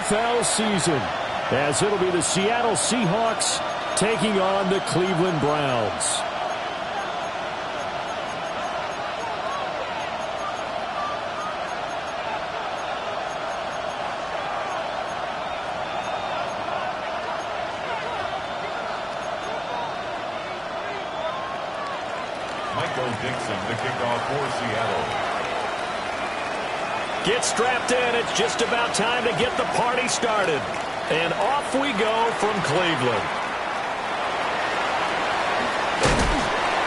NFL season, as it'll be the Seattle Seahawks taking on the Cleveland Browns. The kickoff for Seattle. Get strapped in. It's just about time to get the party started. And off we go from Cleveland.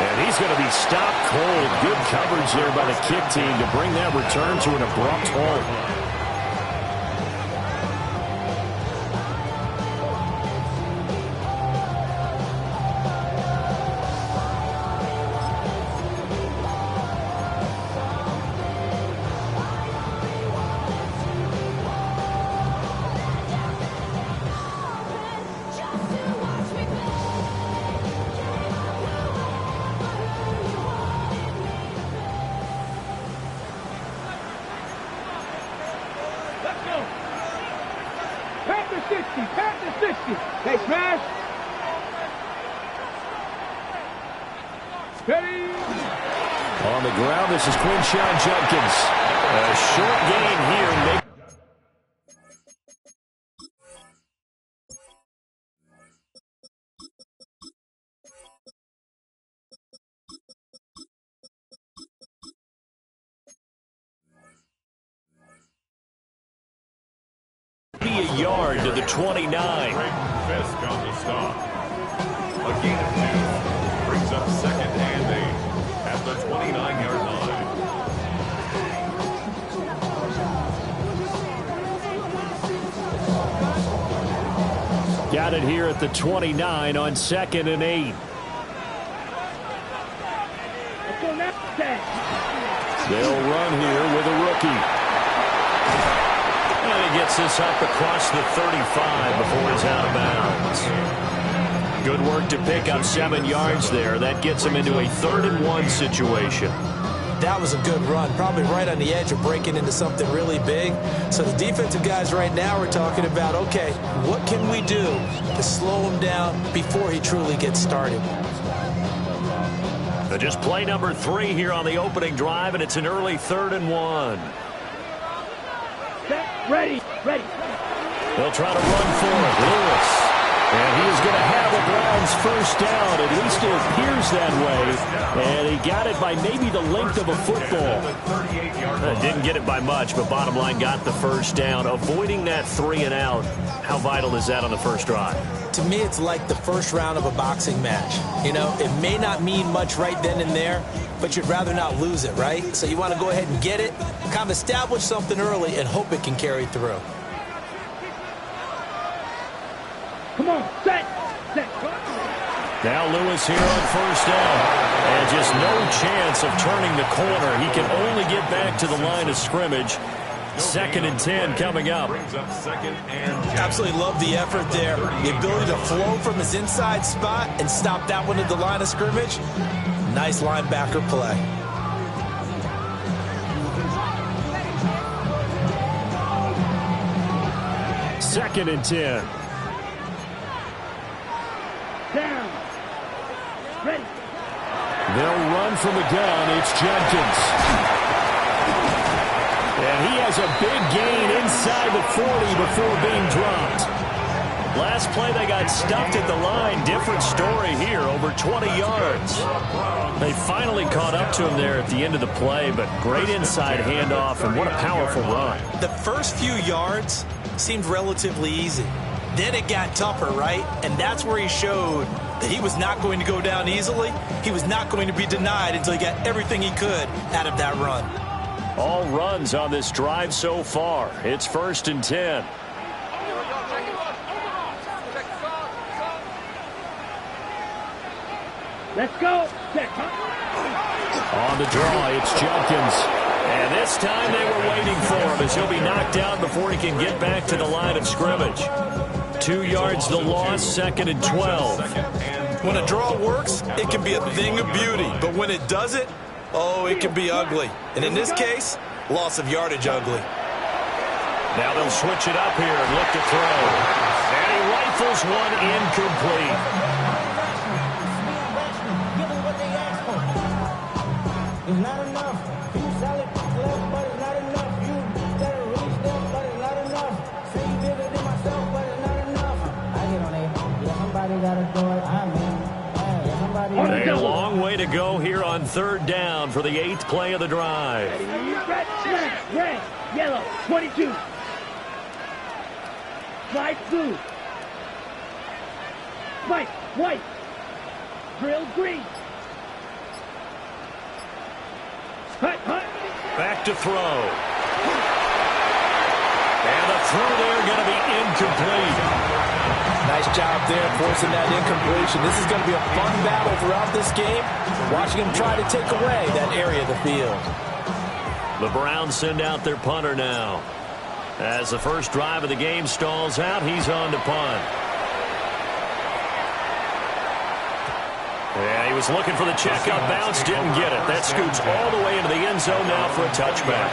And he's going to be stopped cold. Good coverage there by the kick team to bring that return to an abrupt halt. Hey, smash. Ready. On the ground, this is Quinshawn Judkins. A short gain here. A yard to the 29. Fisk on the stop. A gain of 2 brings up 2nd and 8 at the 29-yard line. Got it here at the 29 on 2nd and 8. They'll run here with a rookie. And he gets this up across the 35 before he's out of bounds. Good work to pick up 7 yards there. That gets him into a 3rd and 1 situation. That was a good run, probably right on the edge of breaking into something really big. So the defensive guys right now are talking about, okay, what can we do to slow him down before he truly gets started? So just play number 3 here on the opening drive, and it's an early 3rd and 1. Ready. They'll try to run for it. Lewis. And he is going to have the Browns first down. At least it appears that way. And he got it by maybe the length of a football. Didn't get it by much, but bottom line got the first down. Avoiding that 3 and out. How vital is that on the first drive? To me, it's like the first round of a boxing match. You know, it may not mean much right then and there, but you'd rather not lose it, right? So you want to go ahead and get it, kind of establish something early, and hope it can carry through. Come on, set. Now Lewis here on first down. And just no chance of turning the corner. He can only get back to the line of scrimmage. 2nd and 10 coming up. Absolutely love the effort there. The ability to flow from his inside spot and stop that one at the line of scrimmage. Nice linebacker play. Second and 10. Down. Ready. They'll run from the gun. It's Judkins. And he has a big gain inside the 40 before being dropped. Last play, they got stuffed at the line. Different story here, over 20 yards. They finally caught up to him there at the end of the play, but great inside handoff, and what a powerful run. The first few yards seemed relatively easy. Then it got tougher, right? And that's where he showed that he was not going to go down easily. He was not going to be denied until he got everything he could out of that run. All runs on this drive so far. It's 1st and 10. Let's go. On the draw, it's Judkins. And this time they were waiting for him as he'll be knocked down before he can get back to the line of scrimmage. 2 yards the loss, 2nd and 12. When a draw works, it can be a thing of beauty. But when it doesn't, oh, it can be ugly. And in this case, loss of yardage ugly. Now they'll switch it up here and look to throw. And he rifles one incomplete. It's not enough. You sell it left, but it's not enough. You better reach them, but it's not enough. Say you bigger than myself, but it's not enough. I get on it. Yeah, somebody got to do it. I mean, yeah, somebody. A long way to go here on third down for the 8th play of the drive. Red, yellow, 22. Slide blue. Spike, white. Drill green. Hut. Back to throw. And the throw there going to be incomplete. Nice job there forcing that incompletion. This is going to be a fun battle throughout this game. Watching him try to take away that area of the field. The Browns send out their punter now. As the first drive of the game stalls out, he's on to punt. Yeah, he was looking for the checkup bounce, didn't get it. That scoots all the way into the end zone now for a touchback.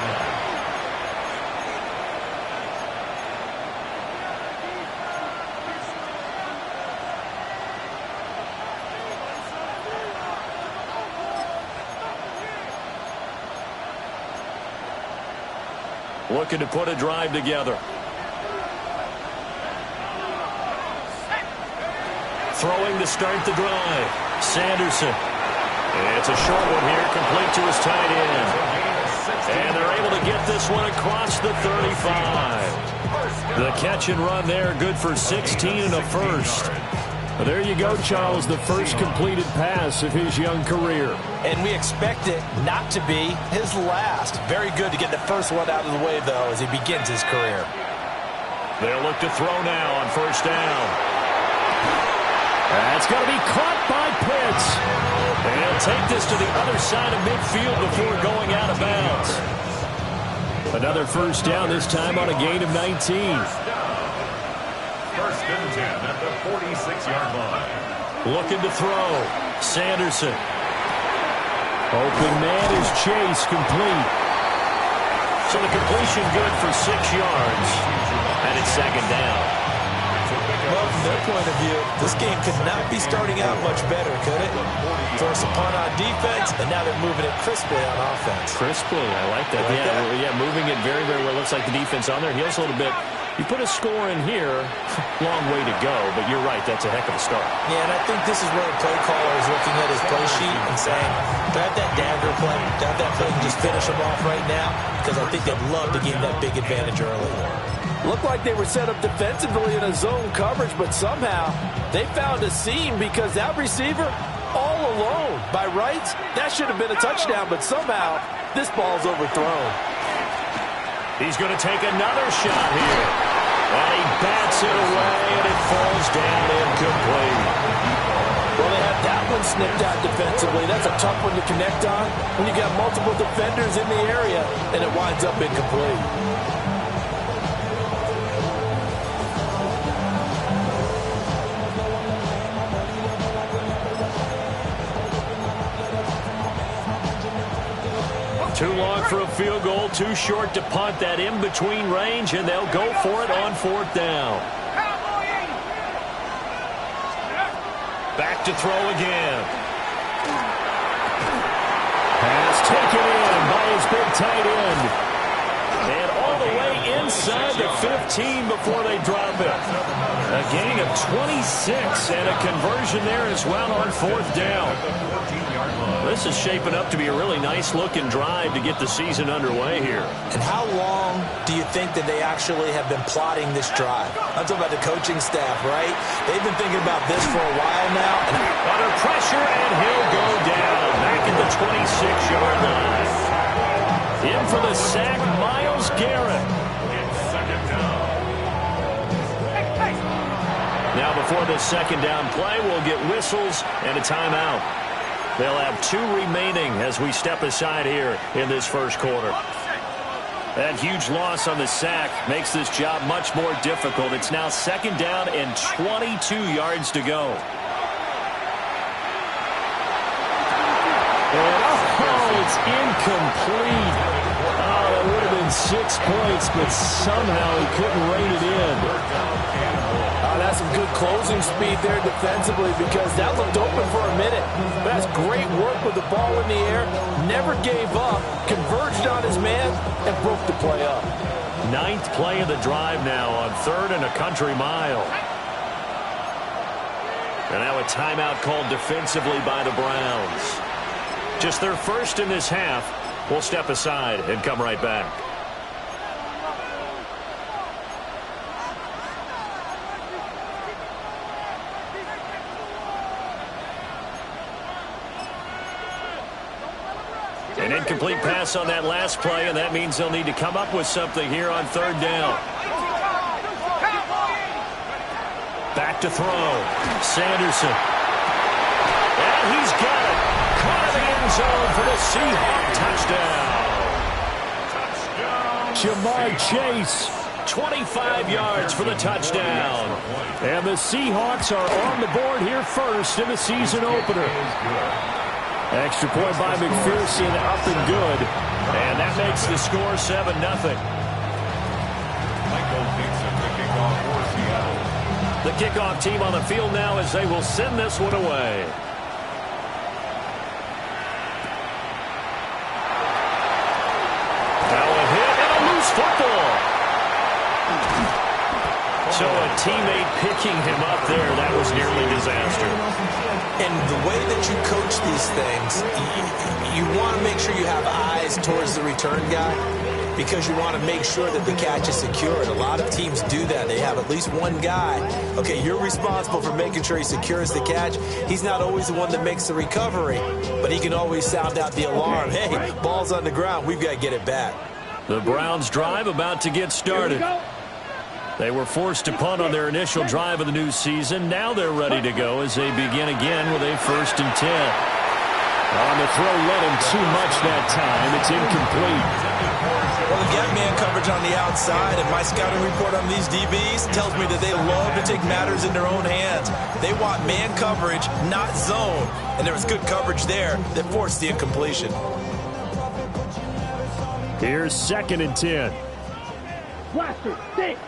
Looking to put a drive together. Throwing to start the drive. Sanderson. It's a short one here, complete to his tight end. And they're able to get this one across the 35. The catch and run there, good for 16 and a first. Well, there you go, Charles, the first completed pass of his young career. And we expect it not to be his last. Very good to get the first one out of the way, though, as he begins his career. They'll look to throw now on first down. That's going to be caught by Pitts. And he'll take this to the other side of midfield before going out of bounds. Another first down, this time on a gain of 19. First and 10 at the 46-yard line. Looking to throw. Sanderson. Open man is Chase, complete. So the completion good for 6 yards. And it's second down. Well, from their point of view, this game could not be starting out much better, could it? Force a punt on defense, and now they're moving it crisply on offense. Crisply, I like that. Yeah, moving it very, very well. Looks like the defense on there heals a little bit. You put a score in here, long way to go, but you're right, that's a heck of a start. Yeah, and I think this is where the play caller is looking at his play sheet and saying, grab that dagger play, grab that play and just finish them off right now, because I think they'd love to gain that big advantage early. Looked like they were set up defensively in a zone coverage, but somehow they found a seam because that receiver all alone. By rights, that should have been a touchdown, but somehow this ball's overthrown. He's going to take another shot here. And he bats it away, and it falls down incomplete. Well, they had that one snipped out defensively. That's a tough one to connect on when you got multiple defenders in the area, and it winds up incomplete. Too long for a field goal, too short to punt that in-between range, and they'll go for it on fourth down. Back to throw again. Pass taken in by his big tight end. And all the way inside the 15 before they drop it. A gain of 26 and a conversion there as well on fourth down. This is shaping up to be a really nice-looking drive to get the season underway here. And how long do you think that they actually have been plotting this drive? I'm talking about the coaching staff, right? They've been thinking about this for a while now. And under pressure, and he'll go down back at the 26-yard line. In for the sack, Myles Garrett. Second down. Now before this second down play, we'll get whistles and a timeout. They'll have 2 remaining as we step aside here in this first quarter. That huge loss on the sack makes this job much more difficult. It's now second down and 22 yards to go. And it's incomplete. Oh, that would have been 6 points, but somehow he couldn't rein it in. That's some good closing speed there defensively because that looked open for a minute. But that's great work with the ball in the air. Never gave up, converged on his man, and broke the play up. 9th play of the drive now on 3rd and a country mile. And now a timeout called defensively by the Browns. Just their first in this half. We'll step aside and come right back. An incomplete pass on that last play, and that means they'll need to come up with something here on 3rd down. Back to throw. Sanderson. And he's got it. Caught in the end zone for the Seahawks touchdown. Jamar Chase, 25 yards for the touchdown. And the Seahawks are on the board here first in the season opener. Extra point by McPherson, up and good. And that makes the score 7-0. The kickoff team on the field now as they will send this one away. Now a hit and a loose football. So a teammate picking him up there, that was nearly disaster. And the way that you coach these things, you want to make sure you have eyes towards the return guy because you want to make sure that the catch is secured. A lot of teams do that. They have at least one guy. Okay, you're responsible for making sure he secures the catch. He's not always the one that makes the recovery, but he can always sound out the alarm. Hey, ball's on the ground. We've got to get it back. The Browns drive about to get started. They were forced to punt on their initial drive of the new season. Now they're ready to go as they begin again with a 1st and 10. On the throw, led him too much that time. It's incomplete. Well, they got man coverage on the outside, and my scouting report on these DBs tells me that they love to take matters in their own hands. They want man coverage, not zone. And there was good coverage there that forced the incompletion. Here's 2nd and 10. Blaster, 6.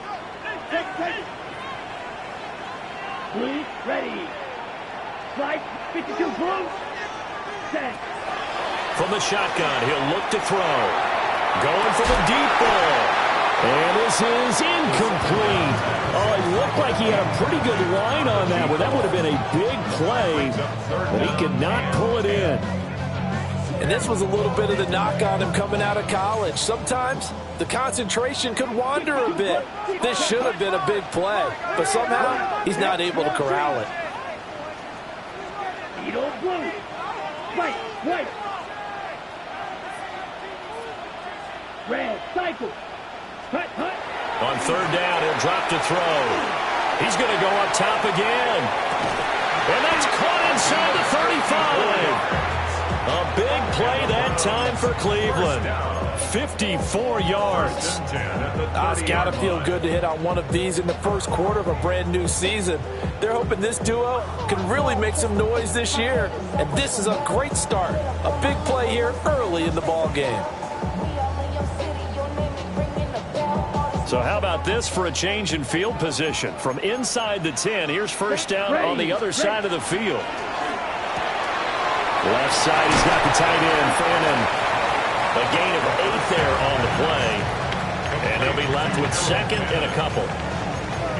6 seconds. Blue, ready. Slide, 52, blue. Set. From the shotgun, he'll look to throw. Going for the deep ball. And this is incomplete. Oh, it looked like he had a pretty good line on that one. That would have been a big play, but he could not pull it in. And this was a little bit of the knock on him coming out of college. Sometimes the concentration could wander a bit. This should have been a big play, but somehow he's not able to corral it. Edo blue. White, white. Red, cycle. Hut, hut. On 3rd down, he'll drop to throw. He's going to go up top again. And that's caught inside the 35. A big play that time for Cleveland. 54 yards. It's got to feel good to hit on one of these in the first quarter of a brand new season. They're hoping this duo can really make some noise this year. And this is a great start. A big play here early in the ball game. So how about this for a change in field position? From inside the 10, here's 1st down on the other side of the field. Left side, he's got the tight end, Fannin. A gain of 8 there on the play. And they'll be left with 2nd and a couple.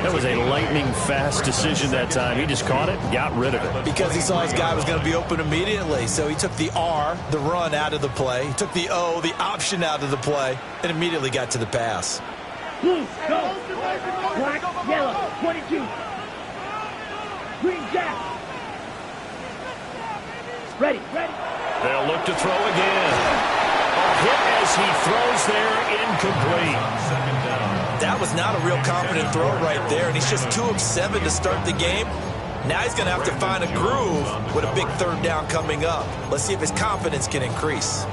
That was a lightning-fast decision that time. He just caught it, got rid of it. Because he saw his guy was going to be open immediately. So he took the R, the run, out of the play. He took the O, the option, out of the play, and immediately got to the pass. Blue, go. Black, yellow, 22. Green, jack. Ready, ready. They'll look to throw again. A hit as he throws there, incomplete. That was not a real confident throw right there, and he's just 2 of 7 to start the game. Now he's going to have to find a groove with a big 3rd down coming up. Let's see if his confidence can increase.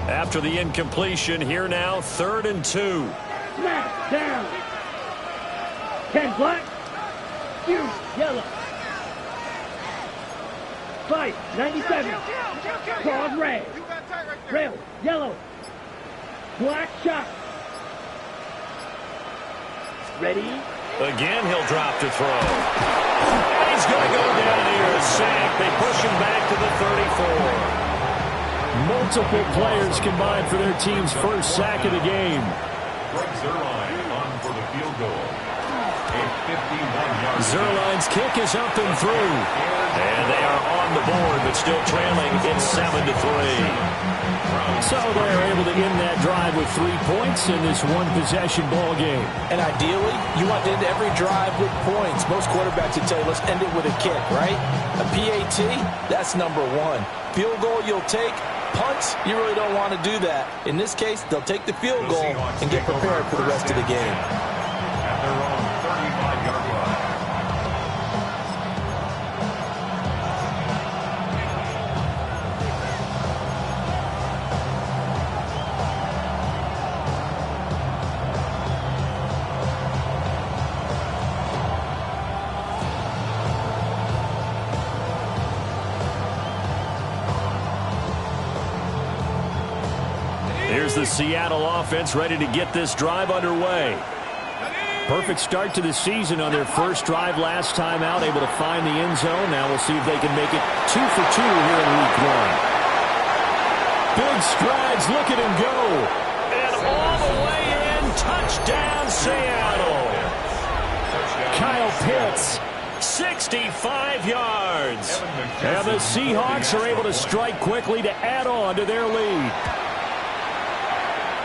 After the incompletion, here now, 3rd and 2. Smash down. 10 black. Yellow. 5, 97. Claws red. Rail, yellow. Black shot. Ready? Again, he'll drop to throw. And he's going to go down here, a sack. They push him back to the 34. Multiple players combined for their team's first sack of the game. Greg Zuerlein on for the field goal. A 51-yard. Zuerlein's kick is up and through. And they are on the board, but still trailing. It's 7-3. So they're able to end that drive with 3 points in this one-possession ball game. And ideally, you want to end every drive with points. Most quarterbacks would tell you, let's end it with a kick, right? A PAT, that's number one. Field goal you'll take. Punts, you really don't want to do that. In this case, they'll take the field goal and get prepared for the rest of the game. At their own 35-yard line. Here's the Seattle offense ready to get this drive underway. Perfect start to the season on their first drive last time out, able to find the end zone. Now we'll see if they can make it 2 for 2 here in week 1. Big strides, look at him go. And all the way in, touchdown Seattle. Kyle Pitts, 65 yards. And the Seahawks are able to strike quickly to add on to their lead.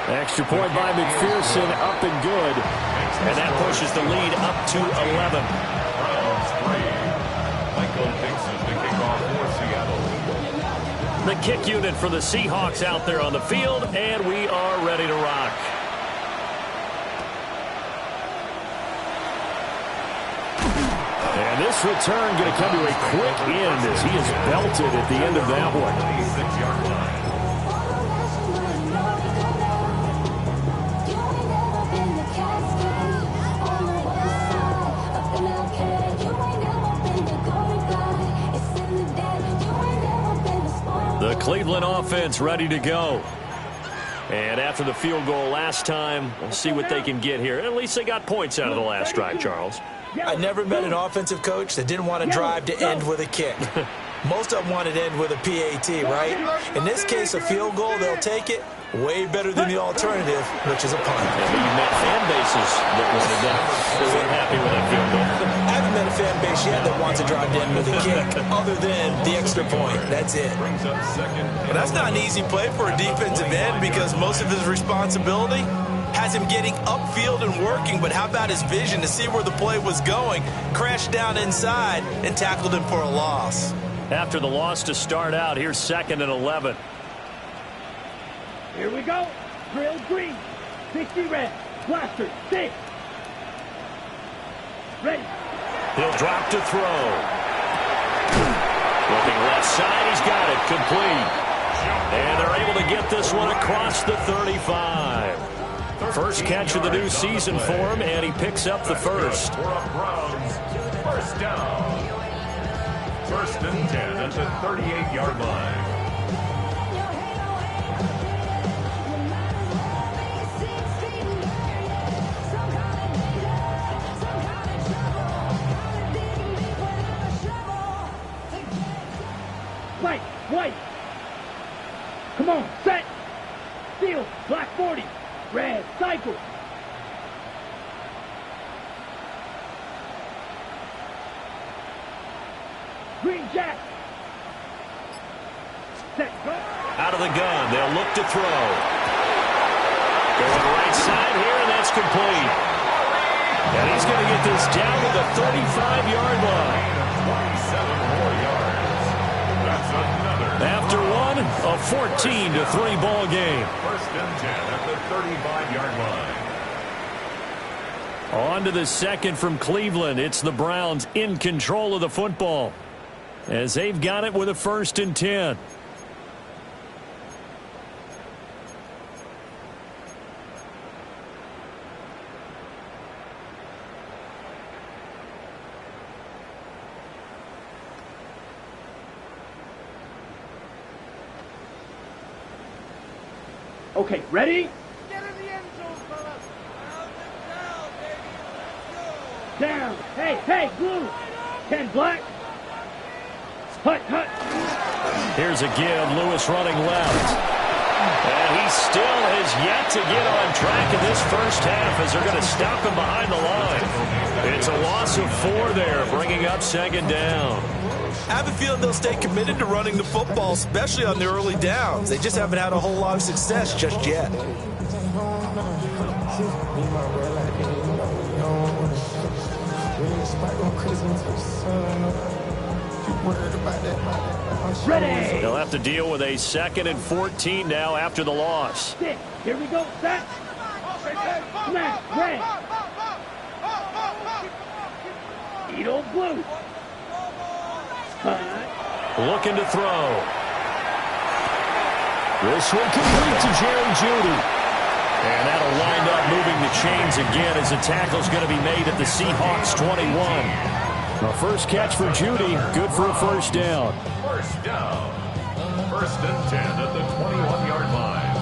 Extra point by McPherson, up and good. And that pushes the lead up to 11. Browns 3. Michael Dixon to kick off for Seattle. The kick unit for the Seahawks out there on the field, and we are ready to rock. And this return going to come to a quick end as he is belted at the end of that one. 26-yard line. The Cleveland offense ready to go. And after the field goal last time, we'll see what they can get here. At least they got points out of the last drive, Charles. I never met an offensive coach that didn't want to drive to end with a kick. Most of them wanted to end with a PAT, right? In this case, a field goal, they'll take it. Way better than the alternative, which is a punt. Yeah, but you met fan bases that wanted that. They weren't happy with that field goal. I haven't met a fan base yet that wants to drive to end with a kick, other than the extra point. That's it. Brings up second. But that's not an easy play for a defensive end because most of his responsibility has him getting upfield and working, but how about his vision to see where the play was going, crashed down inside, and tackled him for a loss. After the loss to start out, here's 2nd and 11. Here we go. Drill green. 60 red. Blaster 6. Ready. He'll drop to throw. Looking left side, he's got it. Complete. And they're able to get this one across the 35. First catch of the new season for him, and he picks up the first. For a Browns first down. 1st and 10 at the 38-yard line. White. Come on, set. Steel, black 40. Red, cycle. Green jack. Set, go. Out of the gun, they'll look to throw. Going right side here, and that's complete. And he's going to get this down to the 35-yard line. 27 more yards. That's another. After one, a 14-3 ball game. 1st and 10 at the 35-yard line. On to the second from Cleveland. It's the Browns in control of the football as they've got it with a 1st and 10. Okay, ready? Get in the end zone, fellas. Down. Hey, hey, blue. 10 black. Hut, hut. Here's a give. Lewis running left. And he still has yet to get on track in this first half as they're going to stop him behind the line. It's a loss of 4 there, bringing up second down. I have a feeling they'll stay committed to running the football, especially on the early downs. They just haven't had a whole lot of success just yet. Ready. They'll have to deal with a 2nd and 14 now after the loss. Stick. Here we go. Set. Smash. Red. Eagle blue. Hut. Looking to throw. This one complete to Jerry Jeudy. And that'll wind up moving the chains again as the tackle's going to be made at the Seahawks 21. A first catch for Jeudy, good for a first down. First down. 1st and 10 at the 21-yard line.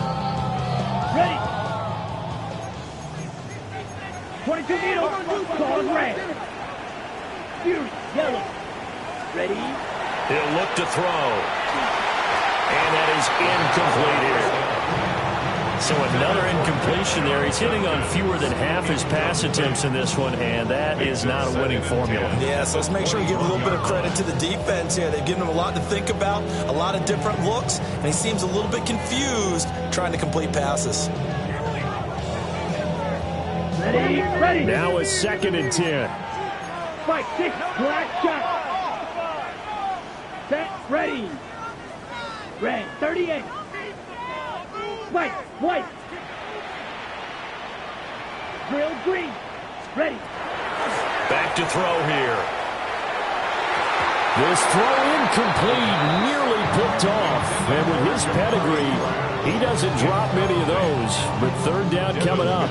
Ready. 22 needle. Call red. Fury. Yellow. Ready. He'll look to throw. And that is incomplete here. So another incompletion there. He's hitting on fewer than half his pass attempts in this one, and that is not a winning formula. Yeah, so let's make sure we give a little bit of credit to the defense here. They've given him a lot to think about, a lot of different looks, and he seems a little bit confused trying to complete passes. Ready. Ready. Now a 2nd and 10. Fight 6. Black shot. Set. Ready. Red. 38. White. White. Drill green. Ready. Back to throw here. This throw incomplete, nearly picked off. And with his pedigree, he doesn't drop many of those. But 3rd down coming up.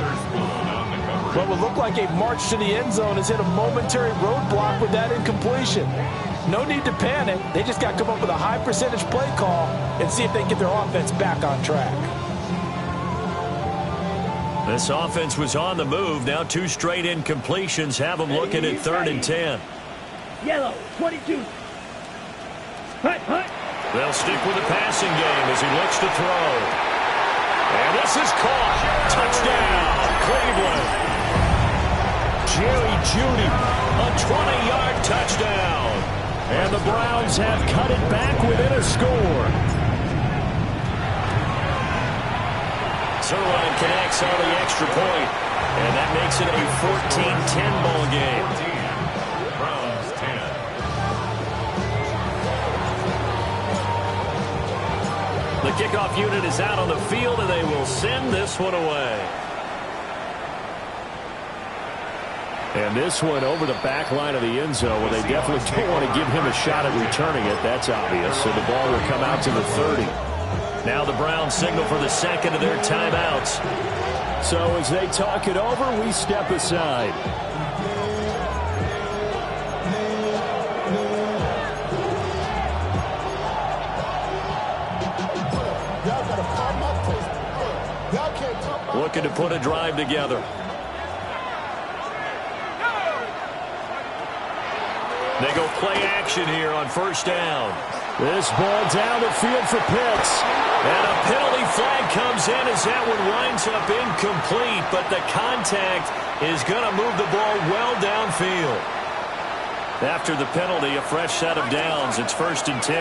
What would look like a march to the end zone has hit a momentary roadblock with that incompletion. No need to panic. They just got to come up with a high percentage play call and see if they can get their offense back on track. This offense was on the move. Now 2 straight incompletions have them looking at 3rd and 10. Yellow. 22. Hut, hut. They'll stick with the passing game as he looks to throw. And this is caught. Touchdown, Cleveland. Jerry Jeudy, a 20-yard touchdown. And the Browns have cut it back within a score. Zerline connects on the extra point, and that makes it a 14-10 ball game. 14. Browns 10. The kickoff unit is out on the field, and they will send this one away. And this one over the back line of the end zone, where they definitely don't want to give him a shot at returning it. That's obvious. So the ball will come out to the 30. Now the Browns signal for the 2nd of their timeouts. So as they talk it over, we step aside. Looking to put a drive together. They go play action here on 1st down. This ball down the field for Pitts. And a penalty flag comes in as that one winds up incomplete. But the contact is going to move the ball well downfield. After the penalty, a fresh set of downs. It's 1st and 10.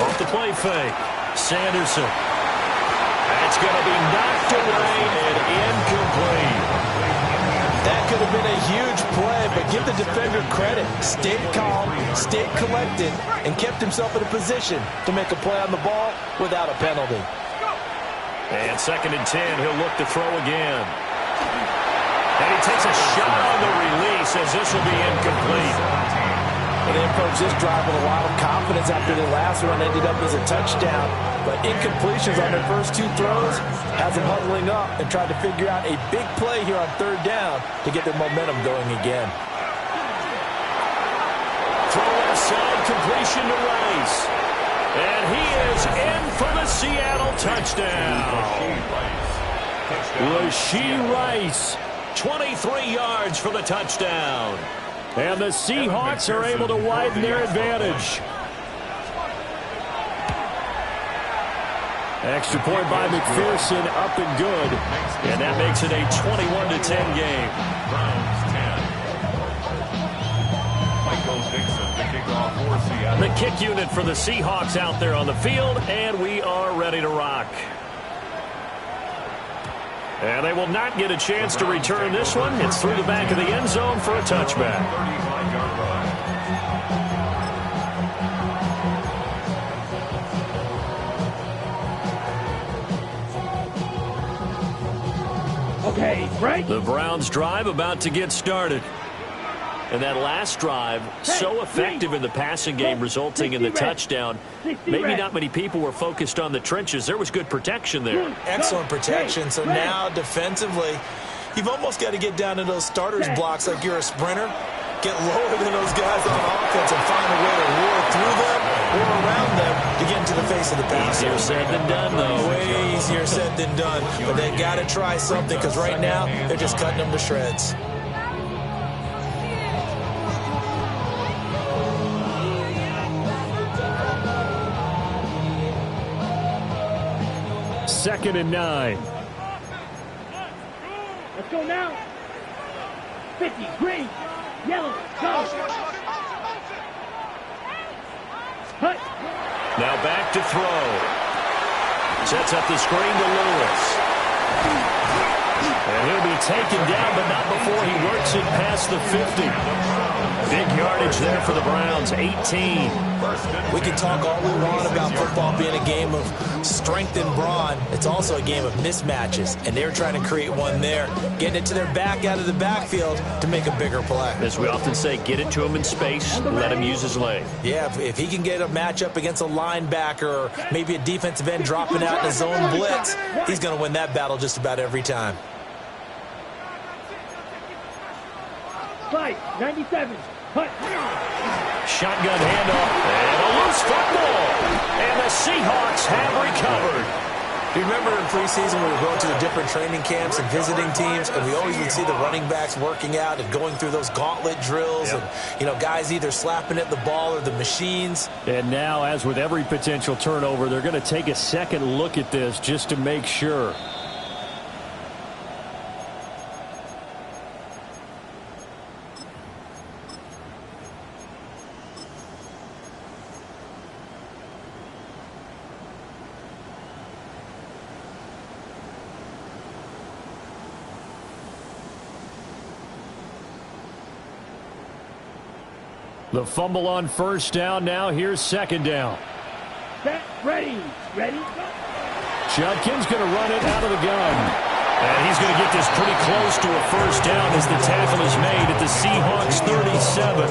Off the play fake. Sanderson. That's going to be knocked away and incomplete. That could have been a huge play, but give the defender credit. Stayed calm, stayed collected, and kept himself in a position to make a play on the ball without a penalty. And 2nd and 10, he'll look to throw again. And he takes a shot on the release as this will be incomplete. And they approached this drive with a lot of confidence after the last one ended up as a touchdown. But incompletions on their first 2 throws has them huddling up and trying to figure out a big play here on 3rd down to get their momentum going again. Throw inside, completion to Rice. And he is in for the Seattle touchdown. Rashee Rice, 23 yards for the touchdown. And the Seahawks are able to widen their advantage. Extra point by McPherson, up and good. And that makes it a 21-10 game. Browns 10. Michael Dixon, the kickoff for Seattle. The kick unit for the Seahawks out there on the field, and we are ready to rock. And they will not get a chance to return this one. It's through the back of the end zone for a touchback. 35-yard run. Okay, right? The Browns drive about to get started. And that last drive, so effective in the passing game, resulting in the touchdown. Maybe not many people were focused on the trenches. There was good protection there. Excellent protection. So now defensively, you've almost got to get down to those starters blocks like you're a sprinter. Get lower than those guys on offense and find a way to roar through them or around them to get into the face of the pass. Easier said than done, though. Way easier said than done. But they got to try something because right now they're just cutting them to shreds. Second and 9. Let's go now. 50, green, yellow, go. Hut. Now back to throw. Sets up the screen to Lewis. And he'll be taken down, but not before he works it past the 50. Big yardage there for the Browns, 18. We can talk all we want about football being a game of strength and brawn. It's also a game of mismatches, and they're trying to create one there, getting it to their back out of the backfield to make a bigger play. As we often say, get it to him in space, let him use his leg. Yeah, if he can get a matchup against a linebacker or maybe a defensive end dropping out in a zone blitz, he's going to win that battle just about every time. 97. Hut. Shotgun handoff, and a loose football. And the Seahawks have recovered. You remember in preseason we were going to the different training camps and visiting teams, and we always would see the running backs working out and going through those gauntlet drills, and guys either slapping at the ball or the machines. And now, as with every potential turnover, they're going to take a second look at this just to make sure. The fumble on first down. Now here's second down. Set, ready, ready, go. Judkins going to run it out of the gun. And he's going to get this pretty close to a first down as the tackle is made at the Seahawks 37.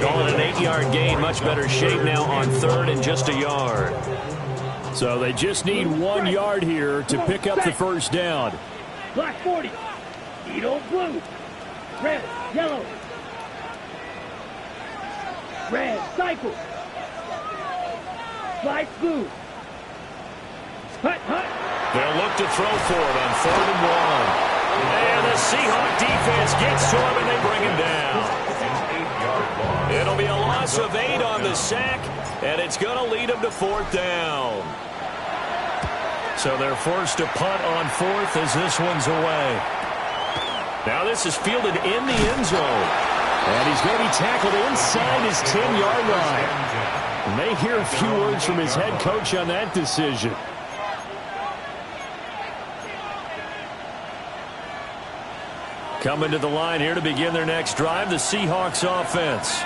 Going an 8-yard gain. Much better shape now on third and just a yard. So they just need 1 yard here to pick up the first down. Black 40. Edo blue. Red, yellow. Red, cycle. Slide blue. Hut, hut. They'll look to throw for it on 3rd and 1. And the Seahawk defense gets to him, and they bring him down. It'll be a loss of 8 on the sack, and it's going to lead them to 4th down. So they're forced to punt on 4th as this one's away. Now this is fielded in the end zone. And he's going to be tackled inside his 10-yard line. May hear a few words from his head coach on that decision. Coming to the line here to begin their next drive, the Seahawks offense.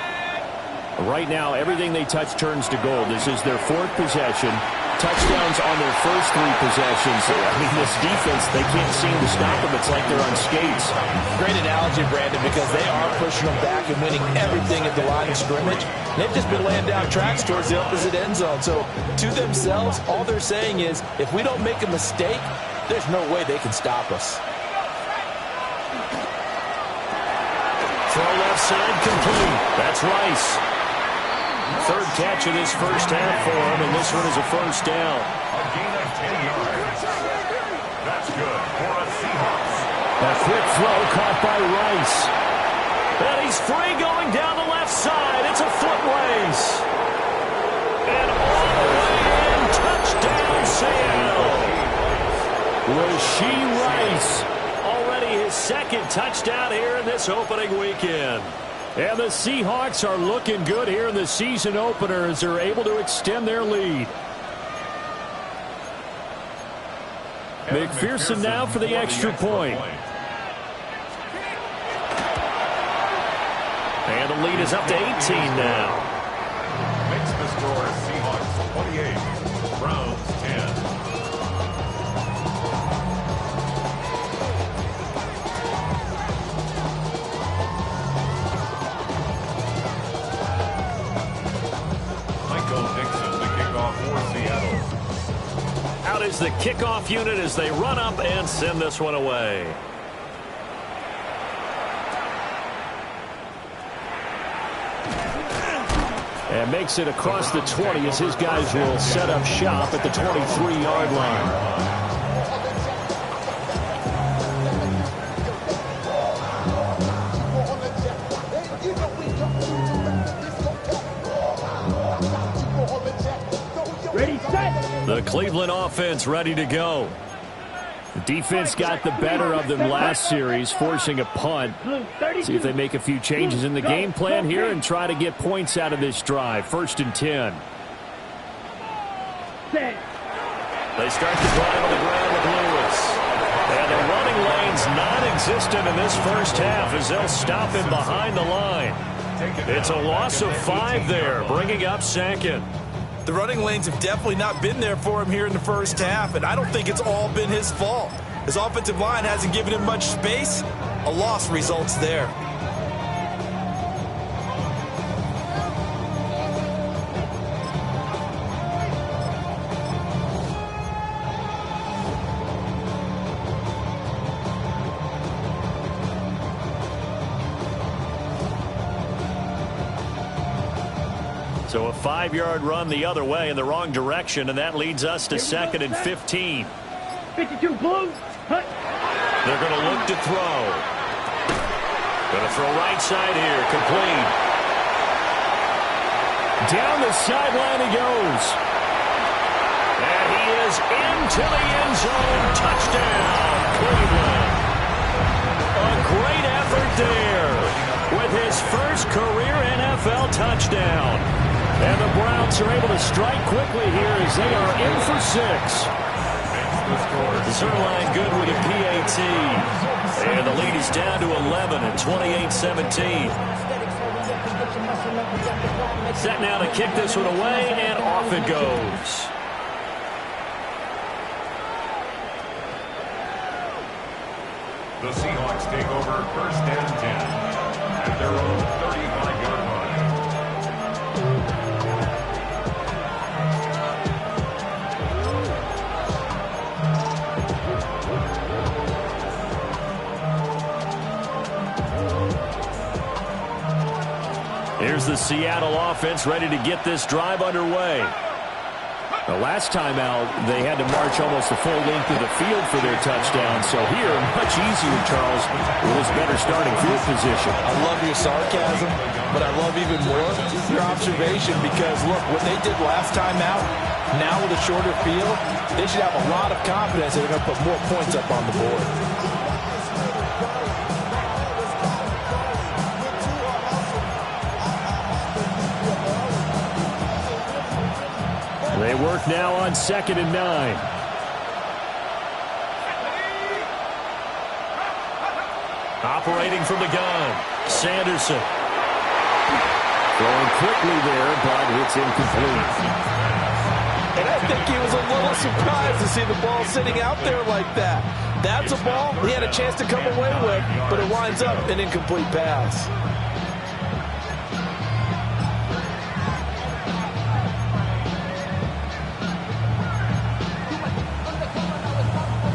Right now, everything they touch turns to gold. This is their 4th possession. Touchdowns on their first 3 possessions. I mean, this defense, they can't seem to stop them. It's like they're on skates. Great analogy, Brandon, because they are pushing them back and winning everything at the line of scrimmage. They've just been laying down tracks towards the opposite end zone. So to themselves, all they're saying is, if we don't make a mistake, there's no way they can stop us. Throw left side complete. That's Rice. Third catch of this first half for him, and this one is a first down. A gain of 10 yards. That's good for a Seahawks. A quick throw caught by Rice. And he's free going down the left side. It's a foot race. And all the way in, touchdown Seattle. Rashee Rice, already his second touchdown here in this opening weekend. And the Seahawks are looking good here in the season opener as they're able to extend their lead. McPherson now for the extra point. And the lead is up to 18 now. Makes the score Seahawks 28, Browns 10. Michael Dixon, the kickoff for Seattle. Out is the kickoff unit as they run up and send this one away. And makes it across the 20 as his guys will set up shop at the 23-yard line. Ready, set. The Cleveland offense ready to go. The defense got the better of them last series, forcing a punt. See if they make a few changes in the game plan here and try to get points out of this drive. 1st and 10. They start the drive on the ground with Lewis. And the running lane's non-existent in this first half as they'll stop him behind the line. It's a loss of 5 there, bringing up 2nd. The running lanes have definitely not been there for him here in the first half, and I don't think it's all been his fault. His offensive line hasn't given him much space. A loss results there. So a 5-yard run the other way in the wrong direction, and that leads us to 2nd and 15. 52 blue. Hut. They're going to look to throw. Going to throw right side here, complete. Down the sideline he goes. And he is into the end zone. Touchdown, Cleveland. A great effort there with his first career NFL touchdown. And the Browns are able to strike quickly here as they are in for 6. Zerline good with a PAT. And the lead is down to 11 at 28-17. Set now to kick this one away, and off it goes. The Seahawks take over 1st and 10 at their own 35-yard line. Here's the Seattle offense ready to get this drive underway. The last time out, they had to march almost the full length of the field for their touchdown. So here, much easier, Charles, with his better starting field position. I love your sarcasm, but I love even more your observation because, look, what they did last time out, now with a shorter field, they should have a lot of confidence that they're going to put more points up on the board. They work now on 2nd and 9. Operating from the gun, Sanderson. Throwing quickly there, but it's incomplete. And I think he was a little surprised to see the ball sitting out there like that. That's a ball he had a chance to come away with, but it winds up an incomplete pass.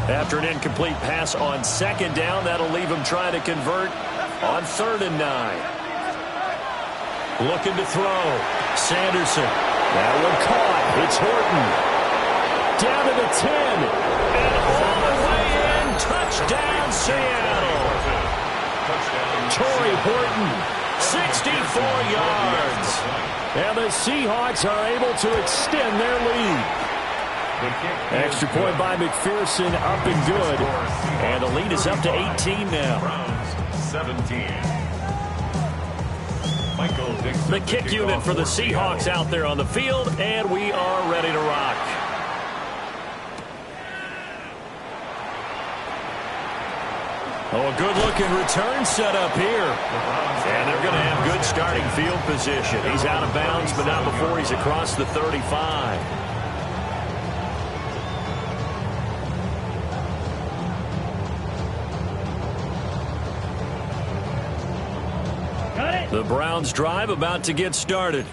After an incomplete pass on 2nd down, that'll leave him trying to convert on 3rd and 9. Looking to throw. Sanderson. That one caught. It's Horton. Down to the 10. And all the way in. Touchdown, Seattle. Torrey Horton, 64 yards. And the Seahawks are able to extend their lead. Extra point by McPherson, up and good. And the lead is up to 18 now. 17. The kick unit for the Seahawks out there on the field, and we are ready to rock. Oh, a good-looking return set up here. And they're going to have good starting field position. He's out of bounds, but not before he's across the 35. The Browns drive about to get started.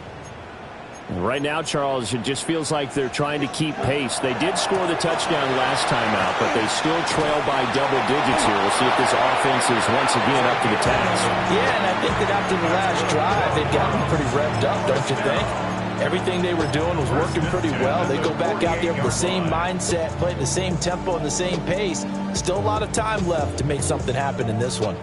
Right now, Charles, it just feels like they're trying to keep pace. They did score the touchdown last time out, but they still trail by double digits here. We'll see if this offense is once again up to the task. Yeah, and I think that after the last drive, they've gotten pretty revved up, don't you think? Everything they were doing was working pretty well. They go back out there with the same mindset, play the same tempo and the same pace. Still a lot of time left to make something happen in this one.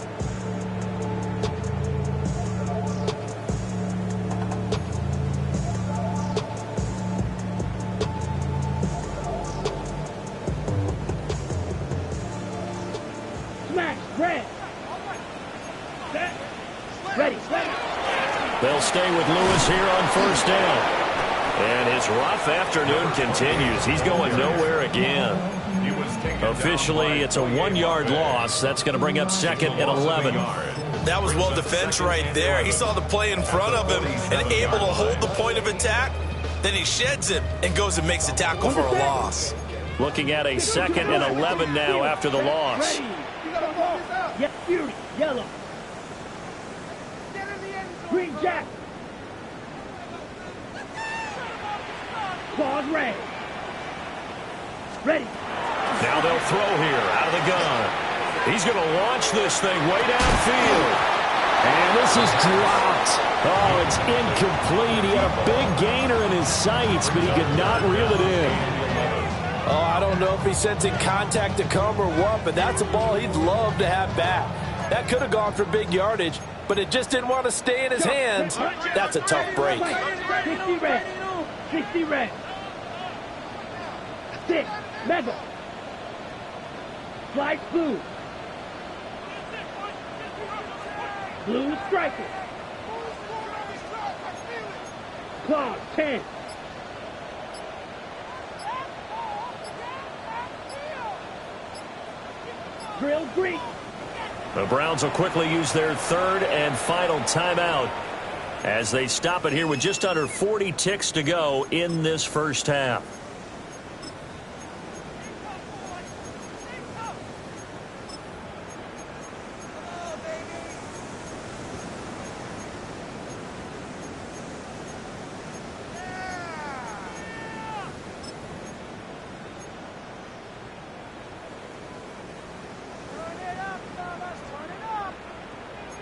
They'll stay with Lewis here on first down. And his rough afternoon continues. He's going nowhere again. Officially, it's a 1-yard loss. That's going to bring up second and 11. That was well defense right there. He saw the play in front of him and able to hold the point of attack. Then he sheds it and goes and makes a tackle for a loss. Looking at a second and 11 now after the loss. Yes, Fury, yellow. Green Jack. Claws red. Ready. Now they'll throw here out of the gun. He's going to launch this thing way downfield. And this is dropped. Oh, it's incomplete. He had a big gainer in his sights, but he could not reel it in. Oh, I don't know if he's sensing contact to come or what, but that's a ball he'd love to have back. That could have gone for big yardage, but it just didn't want to stay in his hands. That's a tough break. 60 red. 60 red. 6. Mega. Slide blue. Blue striker. Claw 10. Drill green. The Browns will quickly use their third and final timeout as they stop it here with just under 40 ticks to go in this first half.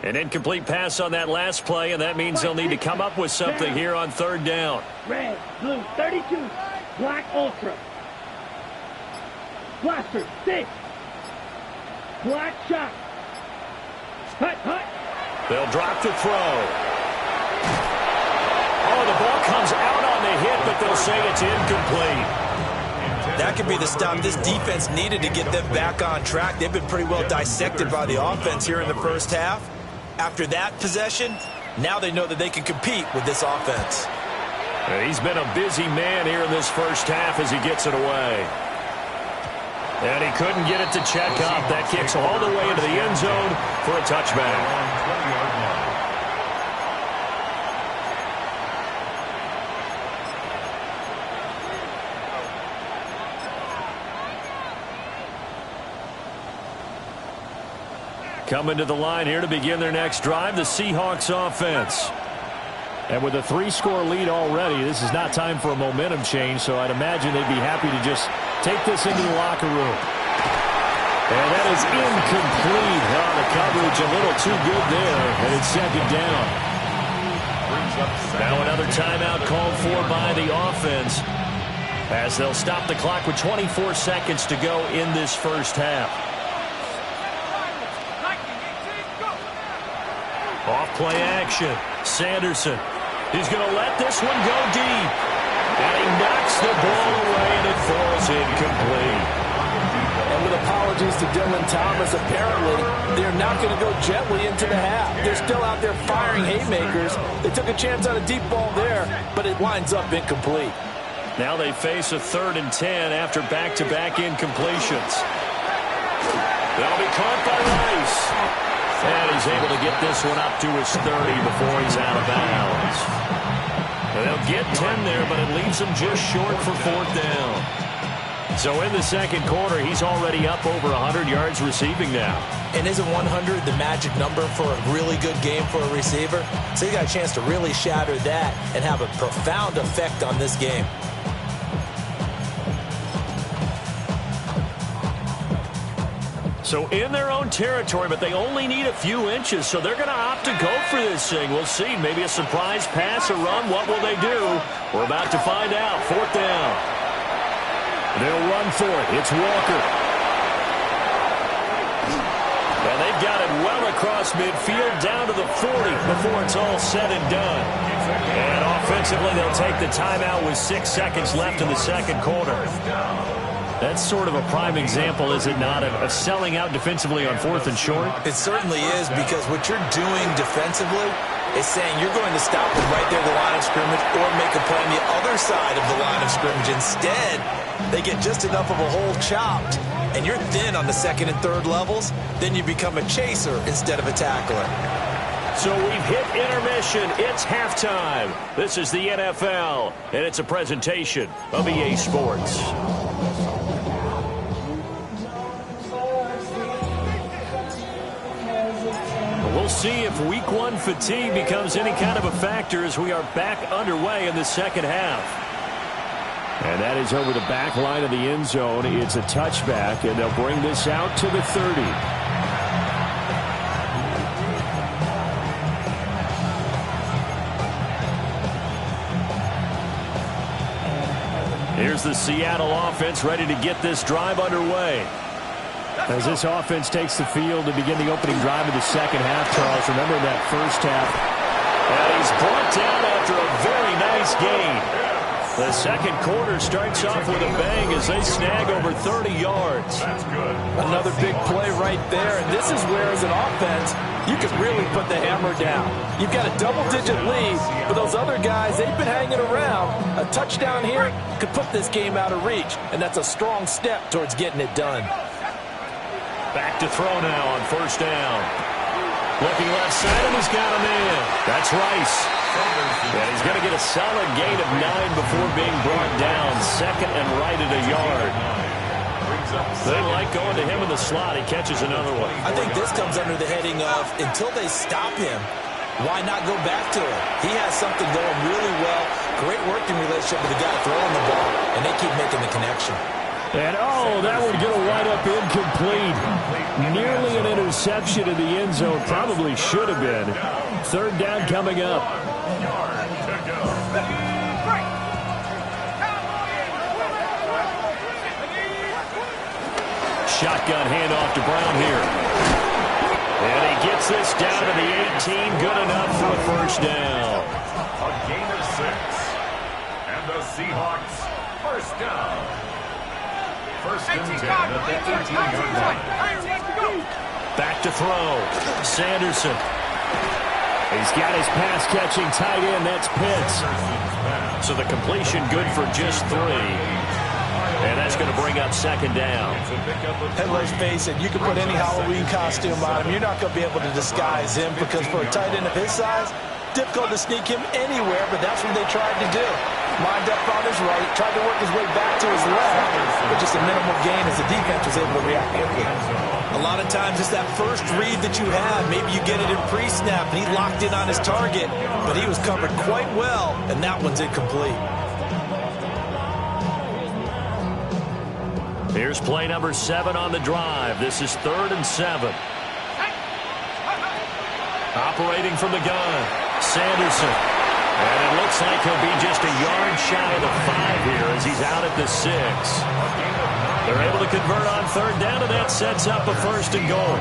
An incomplete pass on that last play, and that means they'll need to come up with something here on third down. Red, blue, 32. Black ultra. Blaster, 6. Black shot. Hut, hut. They'll drop the throw. Oh, the ball comes out on the hit, but they'll say it's incomplete. That could be the stop this defense needed to get them back on track. They've been pretty well dissected by the offense here in the first half. After that possession, now they know that they can compete with this offense. He's been a busy man here in this first half as he gets it away. And he couldn't get it to check up. That kicks all the way into the end zone for a touchback. Coming to the line here to begin their next drive, the Seahawks offense. And with a 3-score lead already, this is not time for a momentum change, so I'd imagine they'd be happy to just take this into the locker room. And that is incomplete. Oh, the coverage a little too good there, and it's second down. Now another timeout called for by the offense, as they'll stop the clock with 24 seconds to go in this first half. Off play action. Sanderson. He's going to let this one go deep. And he knocks the ball away, and it falls incomplete. And with apologies to Dylan Thomas, apparently they're not going to go gently into the half. They're still out there firing haymakers. They took a chance on a deep ball there, but it winds up incomplete. Now they face a 3rd and 10 after back-to-back incompletions. That'll be caught by Rice. And he's able to get this one up to his 30 before he's out of bounds. And they'll get 10 there, but it leaves him just short for 4th down. So in the second quarter, he's already up over 100 yards receiving now. And isn't 100 the magic number for a really good game for a receiver? So you got a chance to really shatter that and have a profound effect on this game. So in their own territory, but they only need a few inches, so they're going to opt to go for this thing. We'll see. Maybe a surprise pass or run. What will they do? We're about to find out. 4th down. They'll run for it. It's Walker. And they've got it well across midfield down to the 40 before it's all said and done. And offensively, they'll take the timeout with 6 seconds left in the second quarter. That's sort of a prime example, is it not, of selling out defensively on 4th and short? It certainly is, because what you're doing defensively is saying you're going to stop them right there at the line of scrimmage or make a play on the other side of the line of scrimmage. Instead, they get just enough of a hole chopped, and you're thin on the 2nd and 3rd levels, then you become a chaser instead of a tackler. So we've hit intermission. It's halftime. This is the NFL, and it's a presentation of EA Sports. We'll see if Week 1 fatigue becomes any kind of a factor as we are back underway in the second half. And that is over the back line of the end zone. It's a touchback, and they'll bring this out to the 30. Here's the Seattle offense ready to get this drive underway. As this offense takes the field to begin the opening drive of the second half, Charles, remember that first half. And he's brought down after a very nice gain. The second quarter starts off with a bang as they snag over 30 yards. That's good. Another big play right there, and this is where, as an offense, you can really put the hammer down. You've got a double-digit lead, but those other guys, they've been hanging around. A touchdown here could put this game out of reach, and that's a strong step towards getting it done. Back to throw now on 1st down. Looking left side, and he's got a man. That's Rice. And he's going to get a solid gain of 9 before being brought down. 2nd and right at a yard. They like going to him in the slot. He catches another one. I think this comes under the heading of, until they stop him, why not go back to him? He has something going really well. Great working relationship with the guy throwing the ball, and they keep making the connection. And, oh, that one going to wind up incomplete. Nearly an interception in the end zone. Probably should have been. 3rd down coming up. Shotgun handoff to Brown here. And he gets this down to the 18. Good enough for a 1st down. A gain of 6. And the Seahawks, 1st down. 1st and 10 at the 18-yard line. Back to throw. Sanderson. He's got his pass-catching tight end. That's Pitts. So the completion good for just 3. And that's going to bring up 2nd down. And let's face it, you can put any Halloween costume on him. You're not going to be able to disguise him, because for a tight end of his size, difficult to sneak him anywhere, but that's what they tried to do. Lined up on his right, tried to work his way back to his left, but just a minimal gain as the defense was able to react quickly. A lot of times it's that first read that you have. Maybe you get it in pre-snap, and he locked in on his target, but he was covered quite well, and that one's incomplete. Here's play number 7 on the drive. This is 3rd and 7. Operating from the gun, Sanderson. And it looks like he'll be just a yard shy of the 5 here as he's out at the 6. They're able to convert on third down, and that sets up a 1st and goal.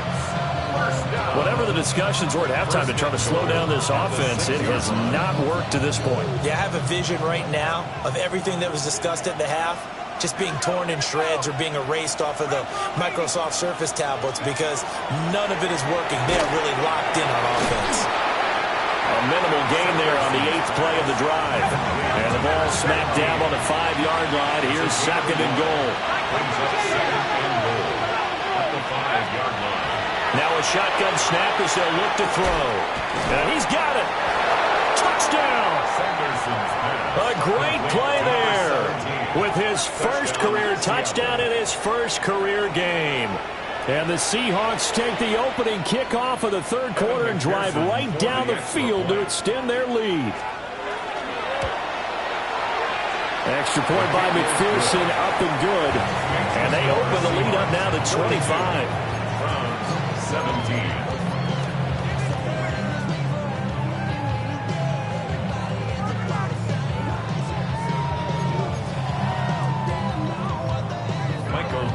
Whatever the discussions were at halftime to try to slow down this offense, it has not worked to this point. Yeah, I have a vision right now of everything that was discussed at the half just being torn in shreds or being erased off of the Microsoft Surface tablets because none of it is working. They are really locked in on offense. A minimal gain there on the 8th play of the drive. And the ball smacked down on the 5-yard line. Here's 2nd and goal. Now a shotgun snap as they'll look to throw. And he's got it. Touchdown. A great play there with his first career touchdown in his first career game. And the Seahawks take the opening kickoff of the 3rd quarter and drive right down the field to extend their lead. Extra point by McPherson, up and good. And they open the lead up now to 25. 17.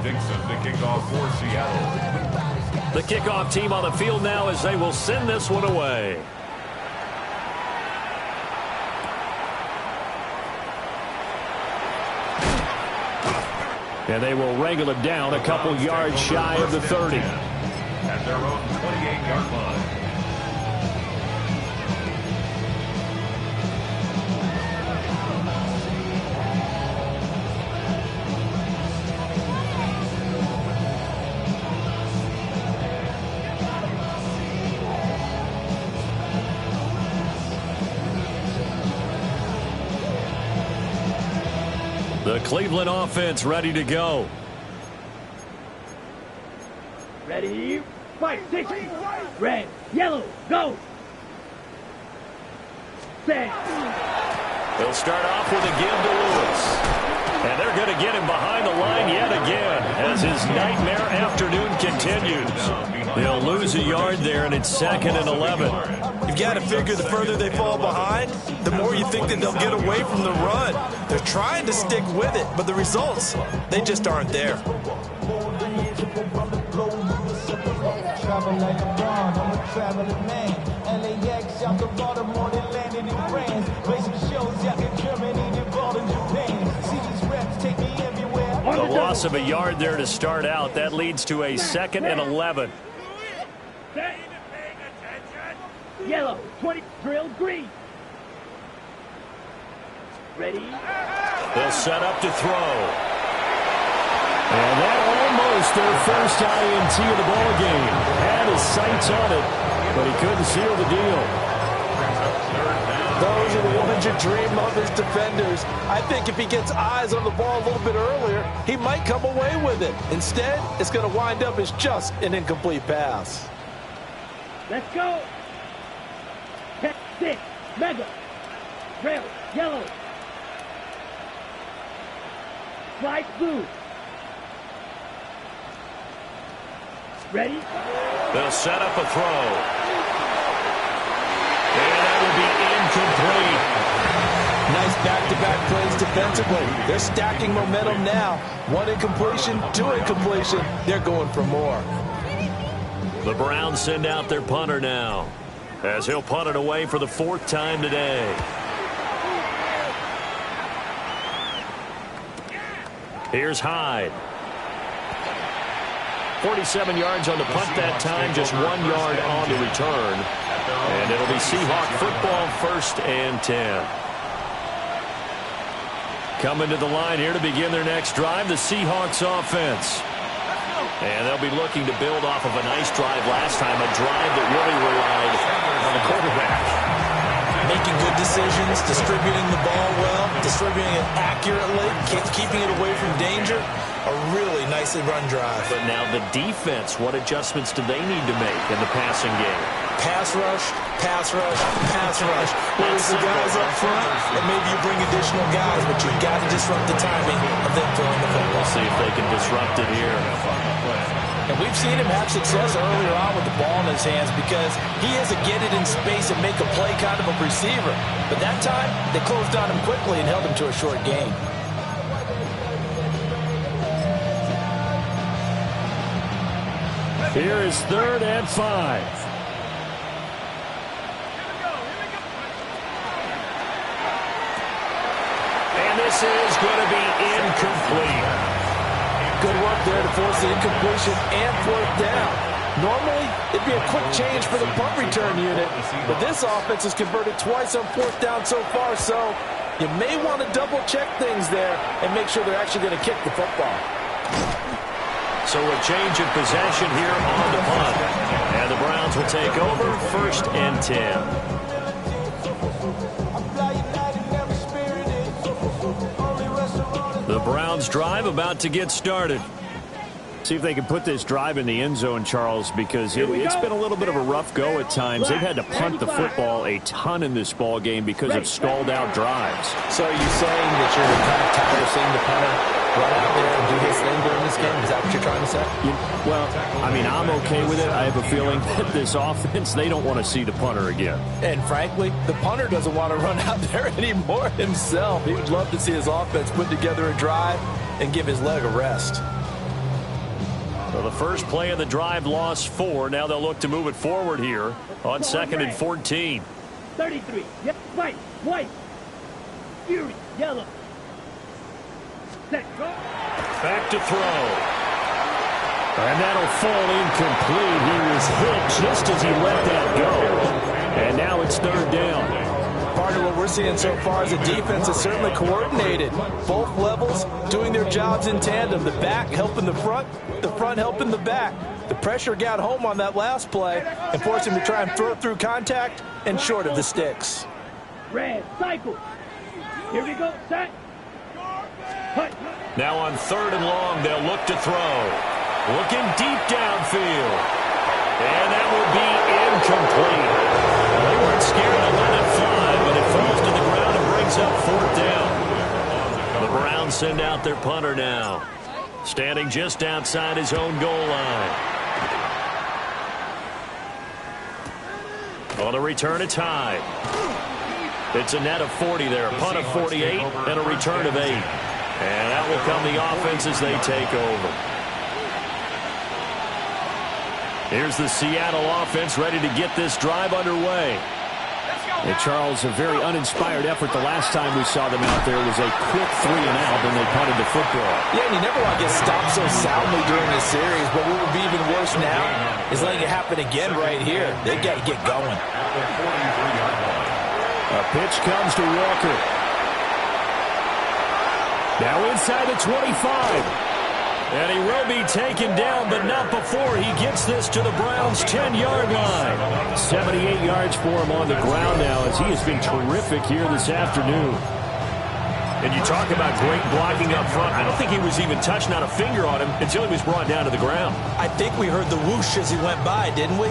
Dixon, the kickoff for Seattle. The kickoff team on the field now as they will send this one away. And they will wrangle him down a couple yards shy of the 30. At their own 28-yard line. The Cleveland offense ready to go. Ready, fight, 60, red, yellow, go. Set. They'll start off with a give to Lewis. And they're going to get him behind the line yet again as his nightmare afternoon continues. They'll lose a yard there, and it's 2nd and 11. You've got to figure the further they fall behind, the more you think that they'll get away from the run. They're trying to stick with it, but the results, they just aren't there. Travel like a bond, I'm a traveling man. LAX out to Baltimore, they landed in France. Basic shows out in Germany, they bought in Japan. See these reps take me everywhere. The loss of a yard there to start out. That leads to a 2nd and 11. Set. Yellow, 20, drill, green. Ready? They'll set up to throw. And that almost their first INT of the ball game. Had his sights on it, but he couldn't seal the deal. Those are the ones you dream of as defenders. I think if he gets eyes on the ball a little bit earlier, he might come away with it. Instead, it's going to wind up as just an incomplete pass. Let's go. 6, mega, trail, yellow. Slide blue. Ready? They'll set up a throw. And that will be incomplete. Nice back-to-back plays defensively. They're stacking momentum now. 1 incompletion, 2 incompletion. They're going for more. The Browns send out their punter now, as he'll punt it away for the 4th time today. Here's Hyde. 47 yards on the punt that time, just 1 yard on the return. And it'll be Seahawk football, 1st and 10. Coming to the line here to begin their next drive, the Seahawks offense. And they'll be looking to build off of a nice drive last time, a drive that really relied on the quarterback. Making good decisions, distributing the ball well, distributing it accurately, keeping it away from danger. A really nicely run drive. But now the defense, what adjustments do they need to make in the passing game? Pass rush, pass rush, pass rush. Whereas the guys up front, and maybe you bring additional guys, but you've got to disrupt the timing of them throwing the football. We'll see if they can disrupt it here. And we've seen him have success earlier on with the ball in his hands because he is a get it in space and make a play kind of a receiver. But that time, they closed on him quickly and held him to a short gain. Here is 3rd and 5. This is going to be incomplete. Good work there to force the incompletion and 4th down. Normally, it'd be a quick change for the punt return unit, but this offense has converted twice on 4th down so far, so you may want to double-check things there and make sure they're actually going to kick the football. So a change of possession here on the punt. And the Browns will take over 1st and 10. The Browns drive about to get started. See if they can put this drive in the end zone, Charles, because it's been a little bit of a rough go at times. They've had to punt the football a ton in this ball game because of stalled out drives. So are you saying that you're kind of tired of seeing the punter run out there and do his thing during this game? Is that what you're trying to say? Well, I mean, I'm okay with it. I have a feeling that this offense, they don't want to see the punter again. And frankly, the punter doesn't want to run out there anymore himself. He would love to see his offense put together a drive and give his leg a rest. So the first play of the drive lost 4. Now they'll look to move it forward here on 2nd and 14. 33. Yep. White. Fury. Yellow. Set. Go. Back to throw. And that'll fall incomplete. He was hit just as he let that go. And now it's 3rd down. Part of what we're seeing so far is the defense is certainly coordinated. Both levels doing their jobs in tandem. The back helping the front helping the back. The pressure got home on that last play and forced him to try and throw it through contact and short of the sticks. Red, cycle. Here we go, set. Put. Now on 3rd and long, they'll look to throw. Looking deep downfield. And that will be incomplete. They weren't scared to let it fly, but it falls to the ground and brings up 4th down. The Browns send out their punter now, standing just outside his own goal line. On the return, it's high. It's a net of 40 there, a punt of 48, and a return of 8. And that will come the offense as they take over. Here's the Seattle offense ready to get this drive underway. And Charles, a very uninspired effort the last time we saw them out there was a quick 3 and out, then they punted the football. Yeah, and you never want to get stopped so soundly during this series, but what would be even worse now is letting it happen again right here. They've got to get going. A pitch comes to Walker. Now inside the 25. And he will be taken down, but not before he gets this to the Browns' 10-yard line. 78 yards for him on the ground now as he has been terrific here this afternoon. And you talk about great blocking up front. I don't think he was even touched, not a finger on him, until he was brought down to the ground. I think we heard the whoosh as he went by, didn't we?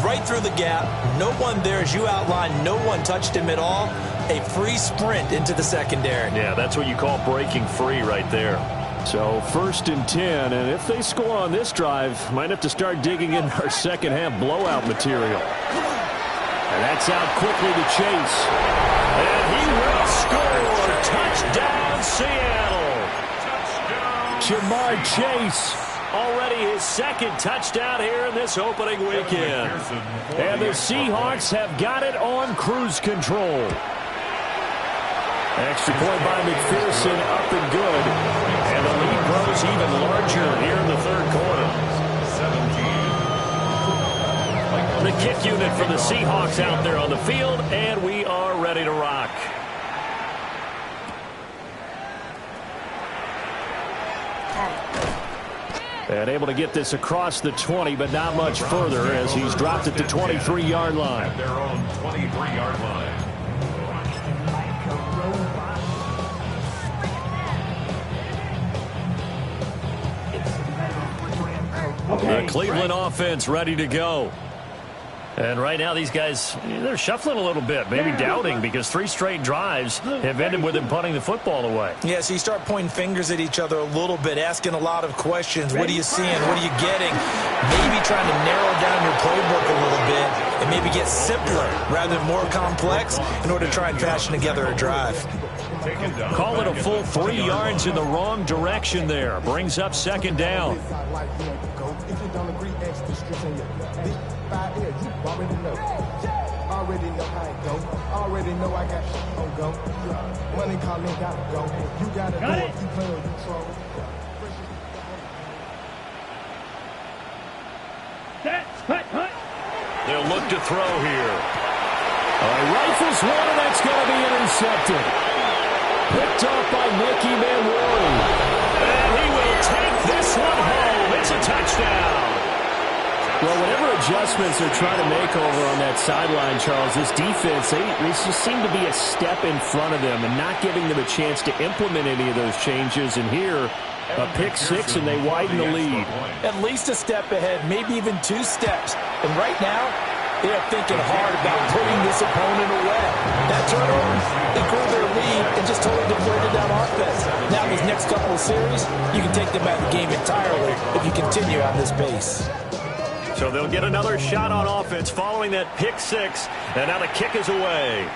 Right through the gap. No one there, as you outlined. No one touched him at all. A free sprint into the secondary. Yeah, that's what you call breaking free right there. So 1st and 10, and if they score on this drive, might have to start digging in our second half blowout material. And that's out quickly to Chase. And he will score. Touchdown, Seattle. Jamar Chase, already his 2nd touchdown here in this opening weekend. And the Seahawks have got it on cruise control. Extra point by McPherson, up and good. And the lead grows even larger here in the 3rd quarter. 17. The kick unit for the Seahawks out there on the field, and we are ready to rock. And able to get this across the 20, but not much further as he's dropped it to 23-yard line. Their own 23-yard line. The Cleveland offense ready to go. And right now, these guys, they're shuffling a little bit, maybe doubting, because 3 straight drives have ended with him punting the football away. Yeah, so you start pointing fingers at each other a little bit, asking a lot of questions. What are you seeing? What are you getting? Maybe trying to narrow down your playbook a little bit and maybe get simpler rather than more complex in order to try and fashion together a drive. Call it a full 3 yards in the wrong direction there. Brings up 2nd down. Already know how it go. Already know I got on go. Money calling, gotta go. You gotta go if you play or you troll. They'll look to throw here. Rifles one, and that's going to be intercepted. Picked off by Nicky Manwari. And he will take this one home. It's a touchdown. Well, whatever adjustments they're trying to make over on that sideline, Charles, this defense, they just seem to be a step in front of them and not giving them a chance to implement any of those changes. And here, a pick 6, and they widen the lead. At least a step ahead, maybe even 2 steps. And right now, they are thinking hard about putting this opponent away. That turnover, they grew their lead and just totally deflated that offense. Now, these next couple of series, you can take them out of the game entirely if you continue on this pace. So they'll get another shot on offense following that pick 6, and now the kick is away.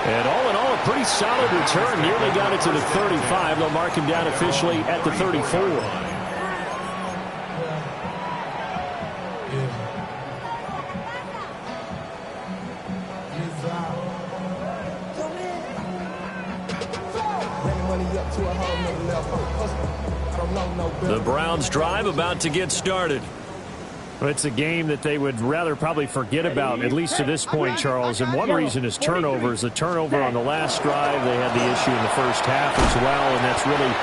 And all in all, a pretty solid return. Nearly got it to the 35. They'll mark him down officially at the 34. The Browns drive about to get started. Well, it's a game that they would rather probably forget about, at least to this point, Charles. And one reason is turnovers. The turnover on the last drive, they had the issue in the first half as well, and that's really,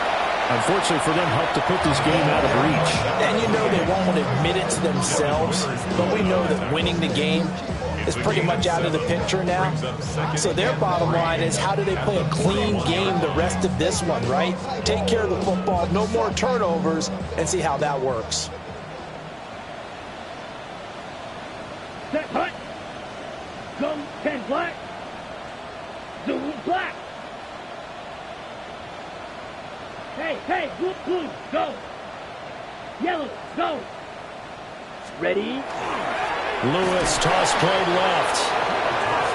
unfortunately for them, helped to put this game out of reach. And you know they won't admit it to themselves, but we know that winning the game is pretty much out of the picture now. So their bottom line is, how do they play a clean game the rest of this one, right? Take care of the football, no more turnovers, and see how that works. Set hut. Go 10 black. Zoom black. Hey, blue, go. Yellow, go. Ready? Lewis, toss played left.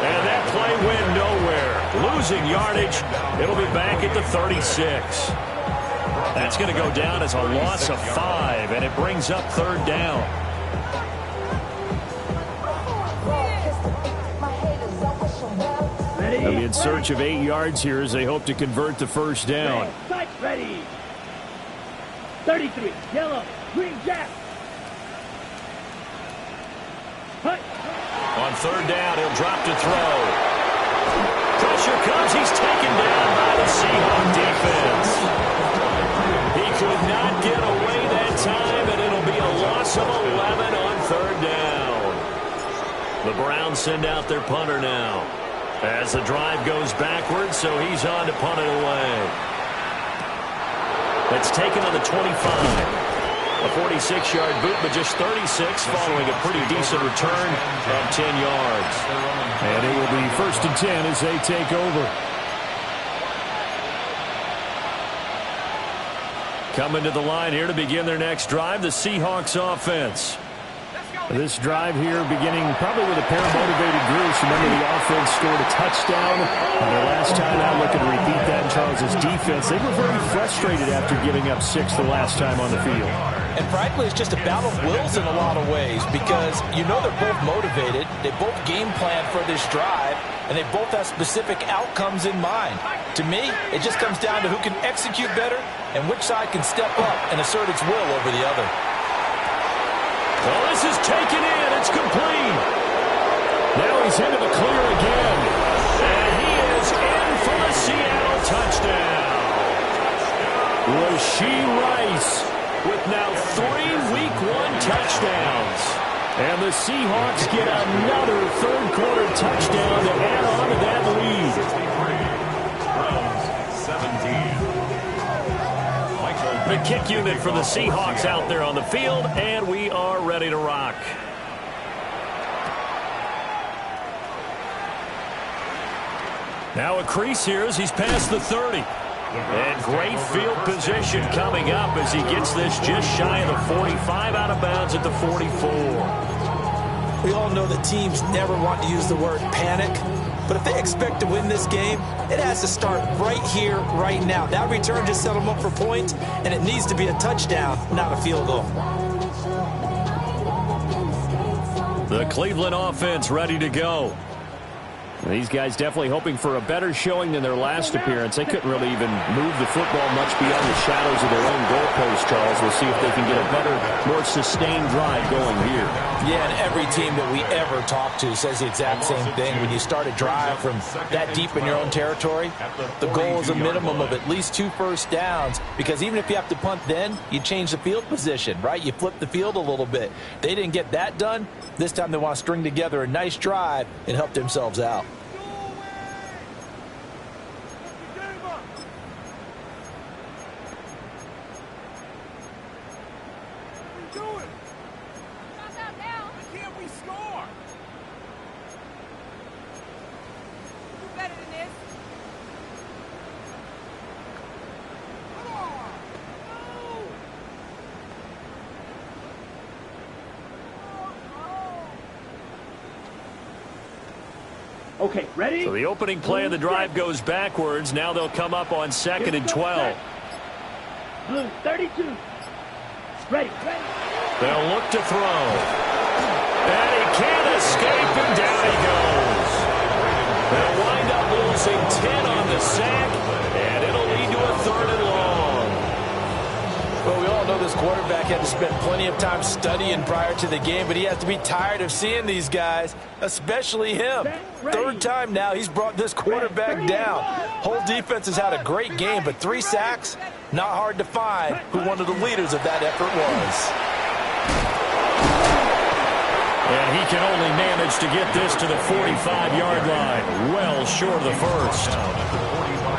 And that play went nowhere. Losing yardage. It'll be back at the 36. That's going to go down as a loss of 5, and it brings up 3rd down. They'll be in search of 8 yards here as they hope to convert the first down. Ready. 33, yellow, green jack. Hut. On 3rd down, he'll drop to throw. Pressure comes. He's taken down by the Seahawk defense. He could not get away that time, and it'll be a loss of 11 on 3rd down. The Browns send out their punter now as the drive goes backwards, so he's on to punt it away. It's taken on the 25. A 46-yard boot, but just 36 following a pretty decent return of 10 yards. And it will be 1st and 10 as they take over. Coming to the line here to begin their next drive, the Seahawks offense. This drive here beginning probably with a pair of motivated groups. Remember, the offense scored a touchdown. And their last time out, looking to repeat that in Charles's defense. They were very frustrated after giving up 6 the last time on the field. And frankly, it's just a battle of wills in a lot of ways, because you know they're both motivated. They both game plan for this drive, and they both have specific outcomes in mind. To me, it just comes down to who can execute better and which side can step up and assert its will over the other. Well, this is taken in. It's complete. Now he's into the clear again. And he is in for the Seattle touchdown. Rashee Rice with now 3 Week 1 touchdowns. And the Seahawks get another 3rd quarter touchdown to add on to that lead. Browns 17. Michael kick unit for the Seahawks out there on the field, and we are ready to rock. Now a crease here as he's past the 30. And great field position coming up as he gets this just shy of the 45, out of bounds at the 44. We all know that teams never want to use the word panic, but if they expect to win this game, it has to start right here, right now. That return just set them up for points, and it needs to be a touchdown, not a field goal. The Cleveland offense ready to go. These guys definitely hoping for a better showing than their last appearance. They couldn't really even move the football much beyond the shadows of their own goalpost, Charles. We'll see if they can get a better, more sustained drive going here. Yeah, and every team that we ever talk to says the exact same thing. When you start a drive from that deep in your own territory, the goal is a minimum of at least 2 first downs, because even if you have to punt then, you change the field position, right? You flip the field a little bit. They didn't get that done. This time they want to string together a nice drive and help themselves out. Okay, ready? So the opening play of the drive goes backwards. Now they'll come up on 2nd and 12. Blue, 32. Ready. They'll look to throw. And he can't escape, and down he goes. They'll wind up losing 10 on the sack, and it'll lead to a 3rd and long. Well, we all know this quarterback had to spend plenty of time studying prior to the game, but he has to be tired of seeing these guys, especially him. 3rd time now he's brought this quarterback down. Whole defense has had a great game, but 3 sacks, not hard to find who one of the leaders of that effort was. And he can only manage to get this to the 45-yard line, well short of the first.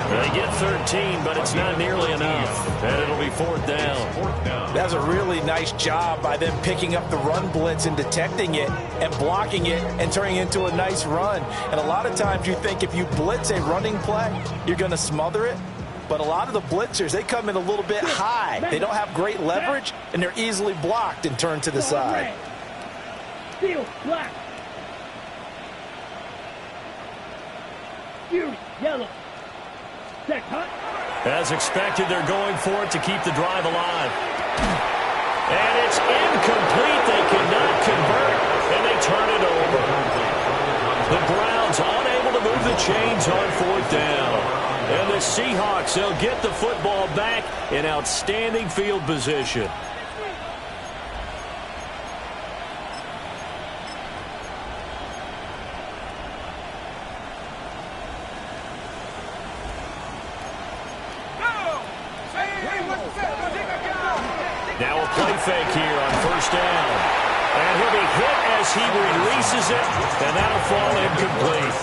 They get 13, but it's not nearly enough, and it'll be 4th down. That's a really nice job by them picking up the run blitz and detecting it and blocking it and turning it into a nice run. And a lot of times you think if you blitz a running play, you're going to smother it. But a lot of the blitzers, they come in a little bit high. They don't have great leverage, and they're easily blocked and turned to the side. Steel, black. Fury, yellow. Check, hot. As expected, they're going for it to keep the drive alive. And it's incomplete. They cannot convert, and they turn it over. The Browns unable to move the chains on 4th down. And the Seahawks, they'll get the football back in outstanding field position. Now a play fake here on 1st down. And he'll be hit as he releases it, and that'll fall incomplete.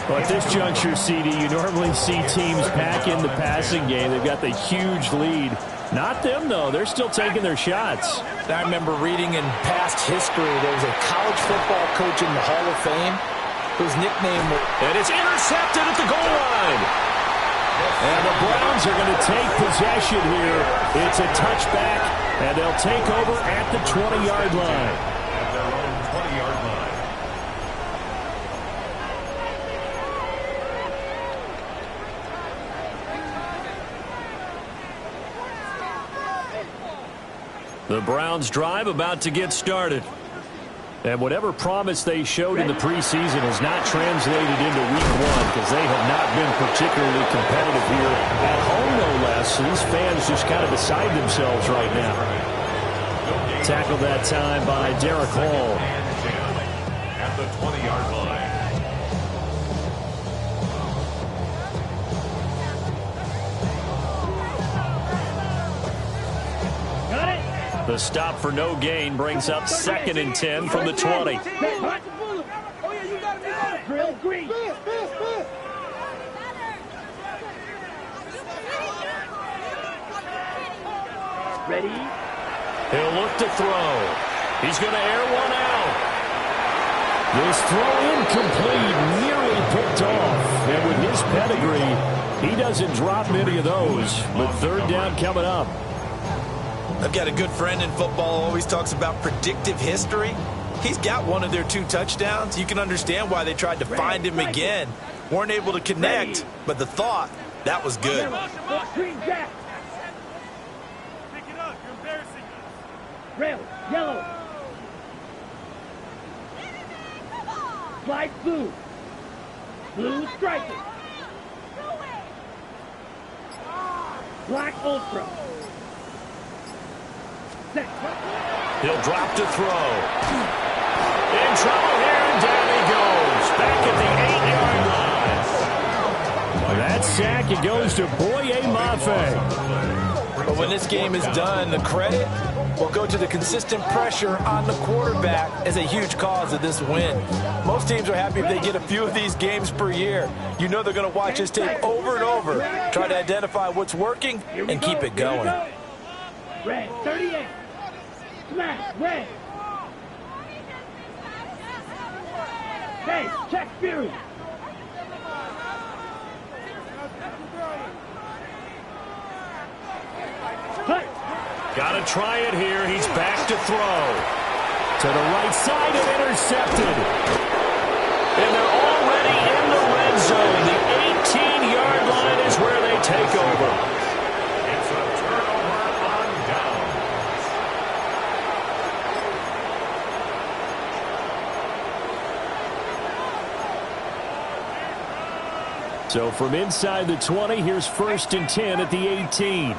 Well, at this juncture, CD, you normally see teams pack in the passing game. They've got the huge lead. Not them, though. They're still taking their shots. I remember reading in past history there was a college football coach in the Hall of Fame whose nickname was... And it's intercepted at the goal line. And the Browns are going to take possession here. It's a touchback, and they'll take over at the 20-yard line. At their own 20-yard line. The Browns drive about to get started. And whatever promise they showed in the preseason has not translated into week 1 because they have not been particularly competitive here at home, no less. So these fans just kind of beside themselves right now. Tackled that time by Derek Hall. At the 20-yard line. The stop for no gain brings up 2nd and 10 from the 20. Drill green. Ready? He'll look to throw. He's going to air one out. This throw incomplete, nearly picked off. And with his pedigree, he doesn't drop many of those. But third down coming up. I've got a good friend in football who always talks about predictive history. He's got one of their 2 touchdowns. You can understand why they tried to find him again. Weren't able to connect, but the thought, that was good. Green jack. Pick it up. You're embarrassing us. Rail, yellow. Slide blue. Blue striker. Black ultra. Set. He'll drop to throw. In trouble here, and down he goes. Back at the 8-yard line. That sack, it goes to Boye Mafe. But when this game is done, the credit will go to the consistent pressure on the quarterback as a huge cause of this win. Most teams are happy if they get a few of these games per year. You know they're going to watch this tape over and over, try to identify what's working, and keep it going. Red, 38. Smash, red. Hey, check Fury. Got to try it here. He's back to throw. To the right side and intercepted. And they're already in the red zone. The 18-yard line is where they take over. It's a turnover on downs. So from inside the 20, here's 1st and 10 at the 18.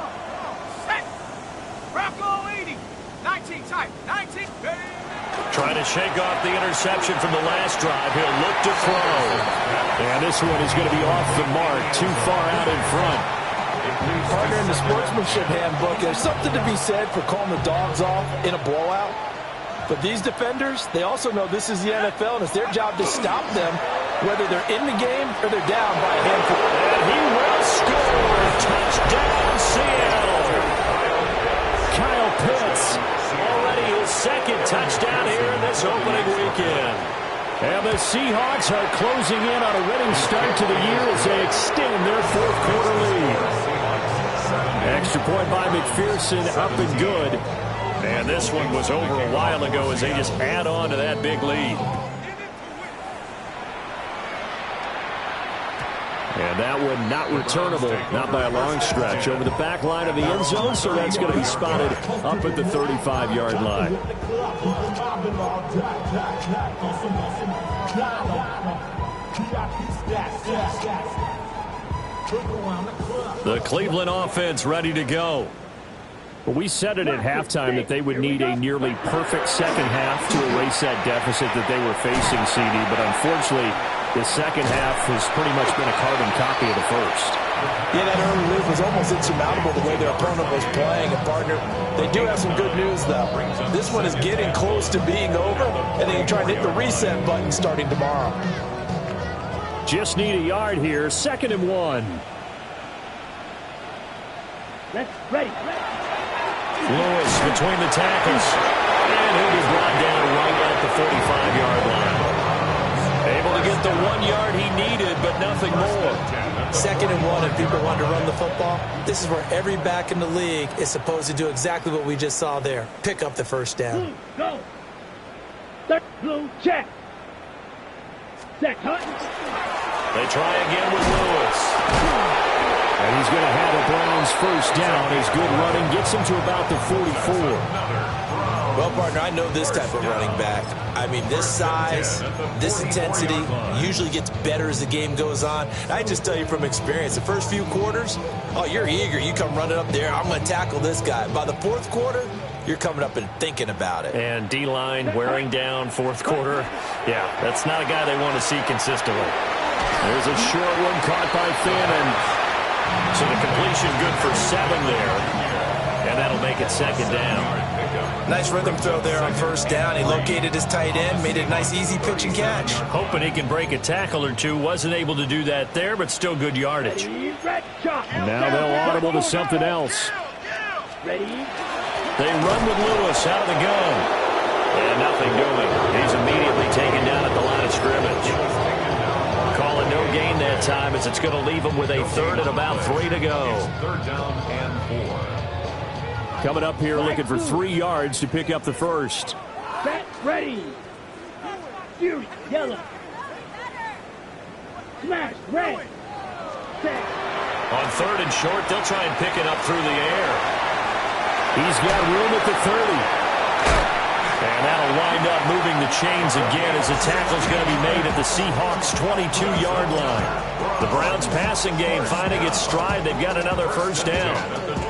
Trying to shake off the interception from the last drive. He'll look to throw. And this one is going to be off the mark, too far out in front. Partner, in the sportsmanship handbook, there's something to be said for calling the dogs off in a blowout. But these defenders, they also know this is the NFL, and it's their job to stop them, whether they're in the game or they're down by a handful. And he will score. Touchdown, Seattle. Kyle Pitts, already his 2nd touchdown here in this opening weekend. And the Seahawks are closing in on a winning start to the year as they extend their 4th quarter lead. Extra point by McPherson, up and good. And this one was over a while ago as they just add on to that big lead. And that one not returnable, not by a long stretch, over the back line of the end zone, so that's going to be spotted up at the 35-yard line. The Cleveland offense ready to go. Well, we said it at halftime that they would need a nearly perfect second half to erase that deficit that they were facing, CD, but unfortunately, the second half has pretty much been a carbon copy of the first. Yeah, that early lead was almost insurmountable the way their opponent was playing. And, partner, they do have some good news, though. This one is getting close to being over, and they can try and hit the reset button starting tomorrow. Just need a yard here. 2nd and 1. Let's ready. Lewis between the tackles. And he'll be brought down right at the 45-yard line. Able to get the 1 yard he needed, but nothing more. 2nd and 1, if people want to run the football, this is where every back in the league is supposed to do exactly what we just saw there. Pick up the first down. Blue, go. Third, blue, check. Set, cut. They try again with Lewis. And he's going to have a Browns first down. His good running gets him to about the 44. Well, partner, I know this type of running back. I mean, this size, this intensity usually gets better as the game goes on. I just tell you from experience, the first few quarters, oh, you're eager. You come running up there, I'm going to tackle this guy. By the 4th quarter, you're coming up and thinking about it. And D-line wearing down 4th quarter. Yeah, that's not a guy they want to see consistently. There's a short one caught by Fannin. So the completion good for 7 there. And that'll make it 2nd down. Nice rhythm throw there on first down. He located his tight end, made it a nice easy pitch and catch. Hoping he can break a tackle or two. Wasn't able to do that there, but still good yardage. Ready, red shot. Now they'll audible to something else. Ready, They run with Lewis out of the gun. And nothing doing. He's immediately taken down at the line of scrimmage. Call it no gain that time as it's going to leave him with a third and about 3 to go. Third down and 4. Coming up here looking for 3 yards to pick up the first. Set, ready. Fury, yellow. Smash, red. Set. On third and short, they'll try and pick it up through the air. He's got room at the 30. And that'll wind up moving the chains again as the tackle's going to be made at the Seahawks' 22-yard line. The Browns' passing game finding its stride. They've got another first down.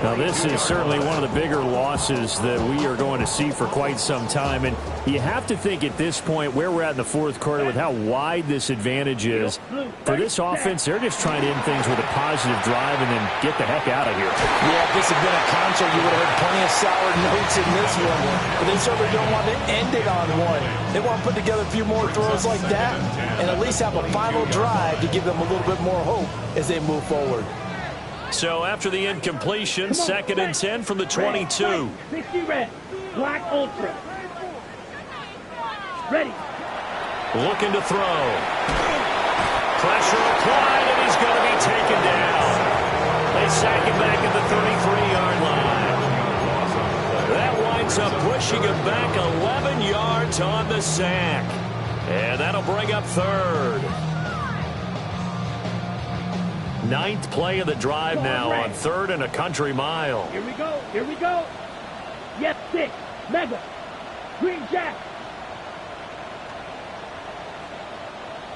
Now, this is certainly one of the bigger losses that we are going to see for quite some time. And you have to think at this point where we're at in the fourth quarter with how wide this advantage is. For this offense, they're just trying to end things with a positive drive and then get the heck out of here. Yeah, if this had been a concert, you would have heard plenty of sour notes in this one. But they certainly don't want to end it on one. They want to put together a few more throws like that and at least have a final drive to give them a little bit more hope as they move forward. So after the incompletion, second and 10 from the 22. 60 red, black ultra. Ready. Looking to throw. Pressure applied, and he's going to be taken down. They sack him back at the 33-yard line. That winds up pushing him back 11 yards on the sack. And that'll bring up third. 9th play of the drive now on third and a country mile. Here we go. Here we go. Yes, 6. Mega. Green Jack.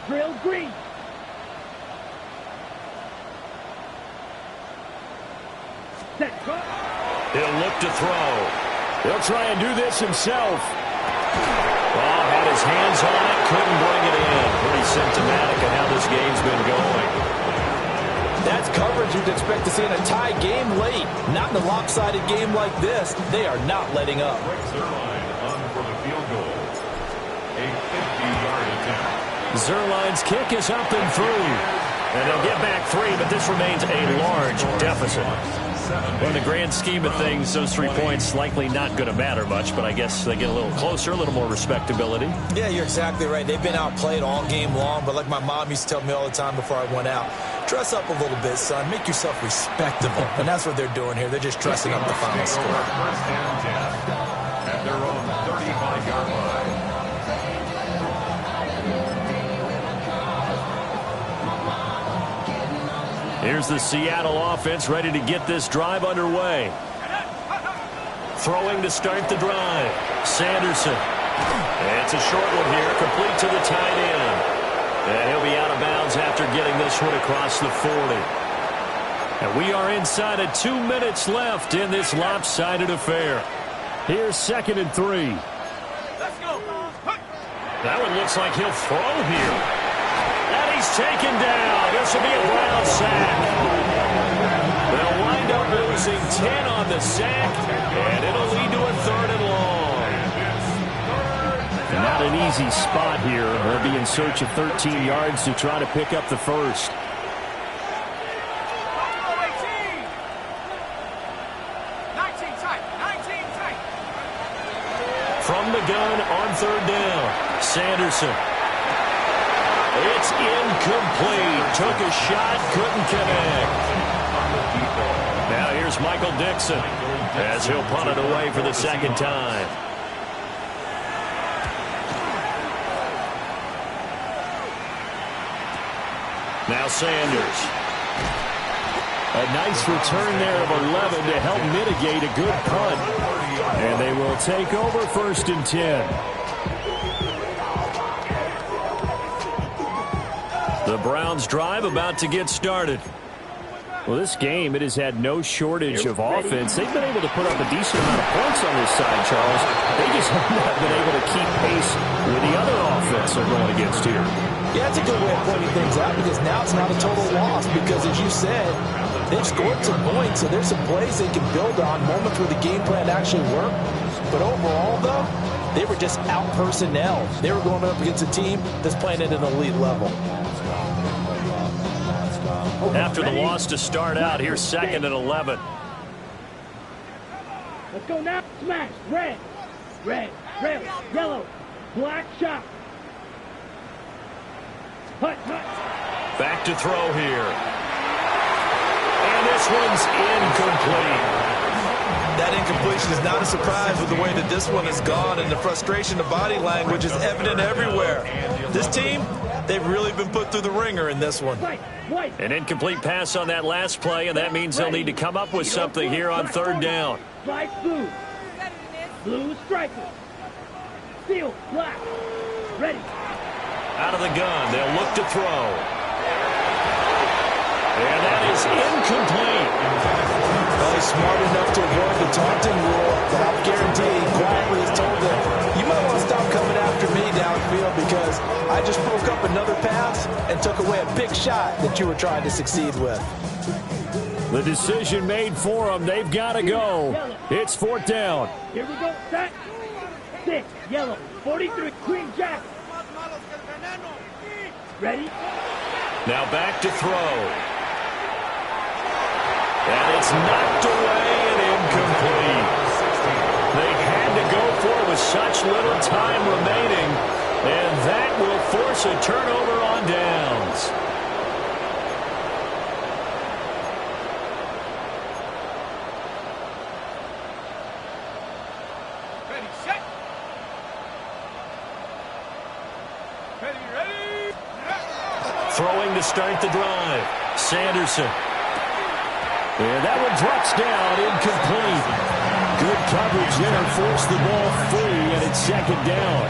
Drill green. Set. He'll look to throw. He'll try and do this himself. Oh, had his hands on it, couldn't bring it in. Pretty symptomatic of how this game's been going. That's coverage you'd expect to see in a tie game late. Not in a lopsided game like this. They are not letting up. Zerline on for the field goal. A 50-yard attempt. Zerline's kick is up and through. And they'll get back 3, but this remains a large deficit. Well, in the grand scheme of things, those 3 points likely not going to matter much, but I guess they get a little closer, a little more respectability. Yeah, you're exactly right. They've been outplayed all game long, but like my mom used to tell me all the time before I went out, dress up a little bit, son. Make yourself respectable. And that's what they're doing here. They're just dressing up the final score. First and 10 at their own 35-yard line. Here's the Seattle offense ready to get this drive underway. Throwing to start the drive. Sanderson. And it's a short one here, complete to the tight end. And he'll be out of bounds after getting this one across the 40. And we are inside of 2 minutes left in this lopsided affair. Here's 2nd and 3. Let's go. That one looks like he'll throw here. And he's taken down. This will be a Brown sack. They'll wind up losing 10 on the sack, and it'll lead to a third and long. Not an easy spot here. They'll be in search of 13 yards to try to pick up the first. From the gun on third down, Sanderson. It's incomplete. Took a shot, couldn't connect. Now here's Michael Dixon as he'll punt it away for the second time. Now Sanders. A nice return there of 11 to help mitigate a good punt. And they will take over 1st and 10. The Browns drive about to get started. Well, this game, it has had no shortage of offense. They've been able to put up a decent amount of points on this side, Charles. They just have not been able to keep pace with the other offense they're going against here. Yeah, that's a good way of pointing things out because now it's not a total loss because, as you said, they've scored some points, so there's some plays they can build on, moments where the game plan actually worked. But overall, though, they were just out personnel. They were going up against a team that's playing at an elite level. After the loss to start out, here's 2nd and 11. Let's go now. Smash. Red. Red. Red. Yellow. Black shot. Hut. Back to throw here. And this one's incomplete. That incompletion is not a surprise with the way that this one has gone, and the frustration, the body language is evident everywhere. This team, they've really been put through the ringer in this one. An incomplete pass on that last play, and that means they'll need to come up with something here on third down. Strike blue. Blue striker. Steel black. Ready. Out of the gun, they'll look to throw. And that is incomplete. Well, he's smart enough to avoid the taunting rule, but I'll guarantee he quietly has told them, you might want to stop coming after me downfield because I just broke up another pass and took away a big shot that you were trying to succeed with. The decision made for them. They've got to go. It's fourth down. Here we go. Set. 6. Yellow. 43. Green jacket. Ready? Now back to throw. And it's knocked away and incomplete. They had to go for it with such little time remaining, and that will force a turnover on downs. Ready, set. Ready. Throwing to start the drive. Sanderson. And that one drops down, incomplete. Good coverage there, forced the ball free, and it's second down.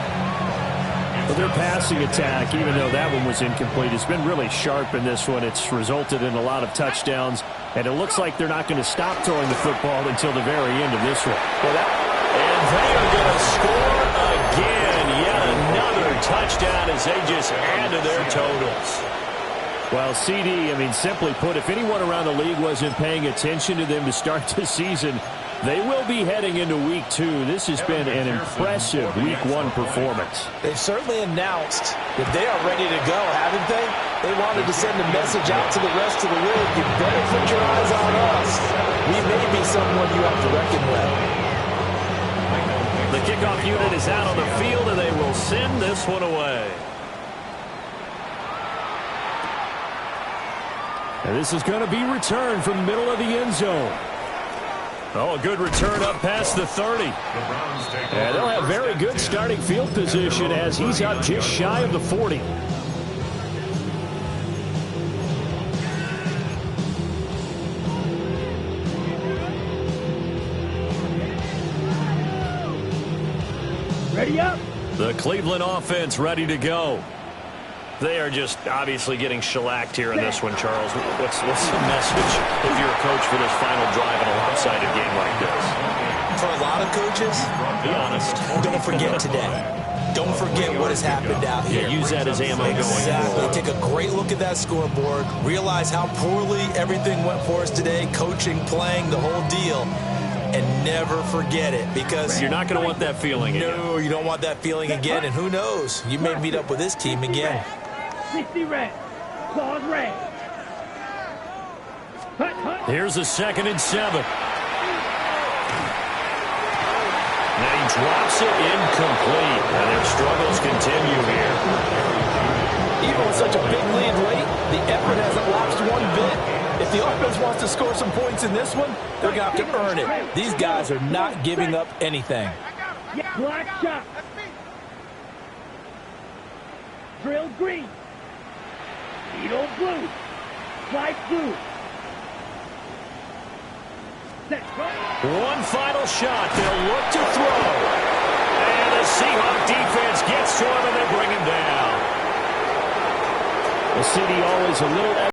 Well, their passing attack, even though that one was incomplete, has been really sharp in this one. It's resulted in a lot of touchdowns, and it looks like they're not going to stop throwing the football until the very end of this one. And they are going to score again. Yet another touchdown as they just add to their totals. Well, CD, I mean, simply put, if anyone around the league wasn't paying attention to them to start the season, they will be heading into Week 2. This has been an impressive Week 1 performance. They've certainly announced that they are ready to go, haven't they? They wanted to send a message out to the rest of the league. You better put your eyes on us. We may be someone you have to reckon with. The kickoff unit is out on the field, and they will send this one away. And this is going to be returned from the middle of the end zone. Oh, a good return up past the 30. And they'll have very good starting field position as he's up just shy of the 40. Ready up. The Cleveland offense ready to go. They are just obviously getting shellacked here in this one, Charles. What's the message if you're a coach for this final drive in a lopsided game like this? For a lot of coaches, Be honest. don't forget today. Don't forget what has happened out here. Yeah, use that as ammo going Exactly. forward. Take a great look at that scoreboard. Realize how poorly everything went for us today. Coaching, playing, the whole deal. And never forget it because You're not going to want that feeling again. no, you don't want that feeling again. And who knows? You may meet up with this team again. 60 red. Claws red. Hut. Here's a 2nd and 7. Now he drops it incomplete. And their struggles continue here. Even with such a big lead late, the effort hasn't lapsed one bit. If the offense wants to score some points in this one, they're going to have to earn it. These guys are not giving up anything. Black shot. Drill green. Needle blue. Slice blue. Set. One final shot. They'll look to throw. And the Seahawks defense gets to him and they bring him down. The city always a little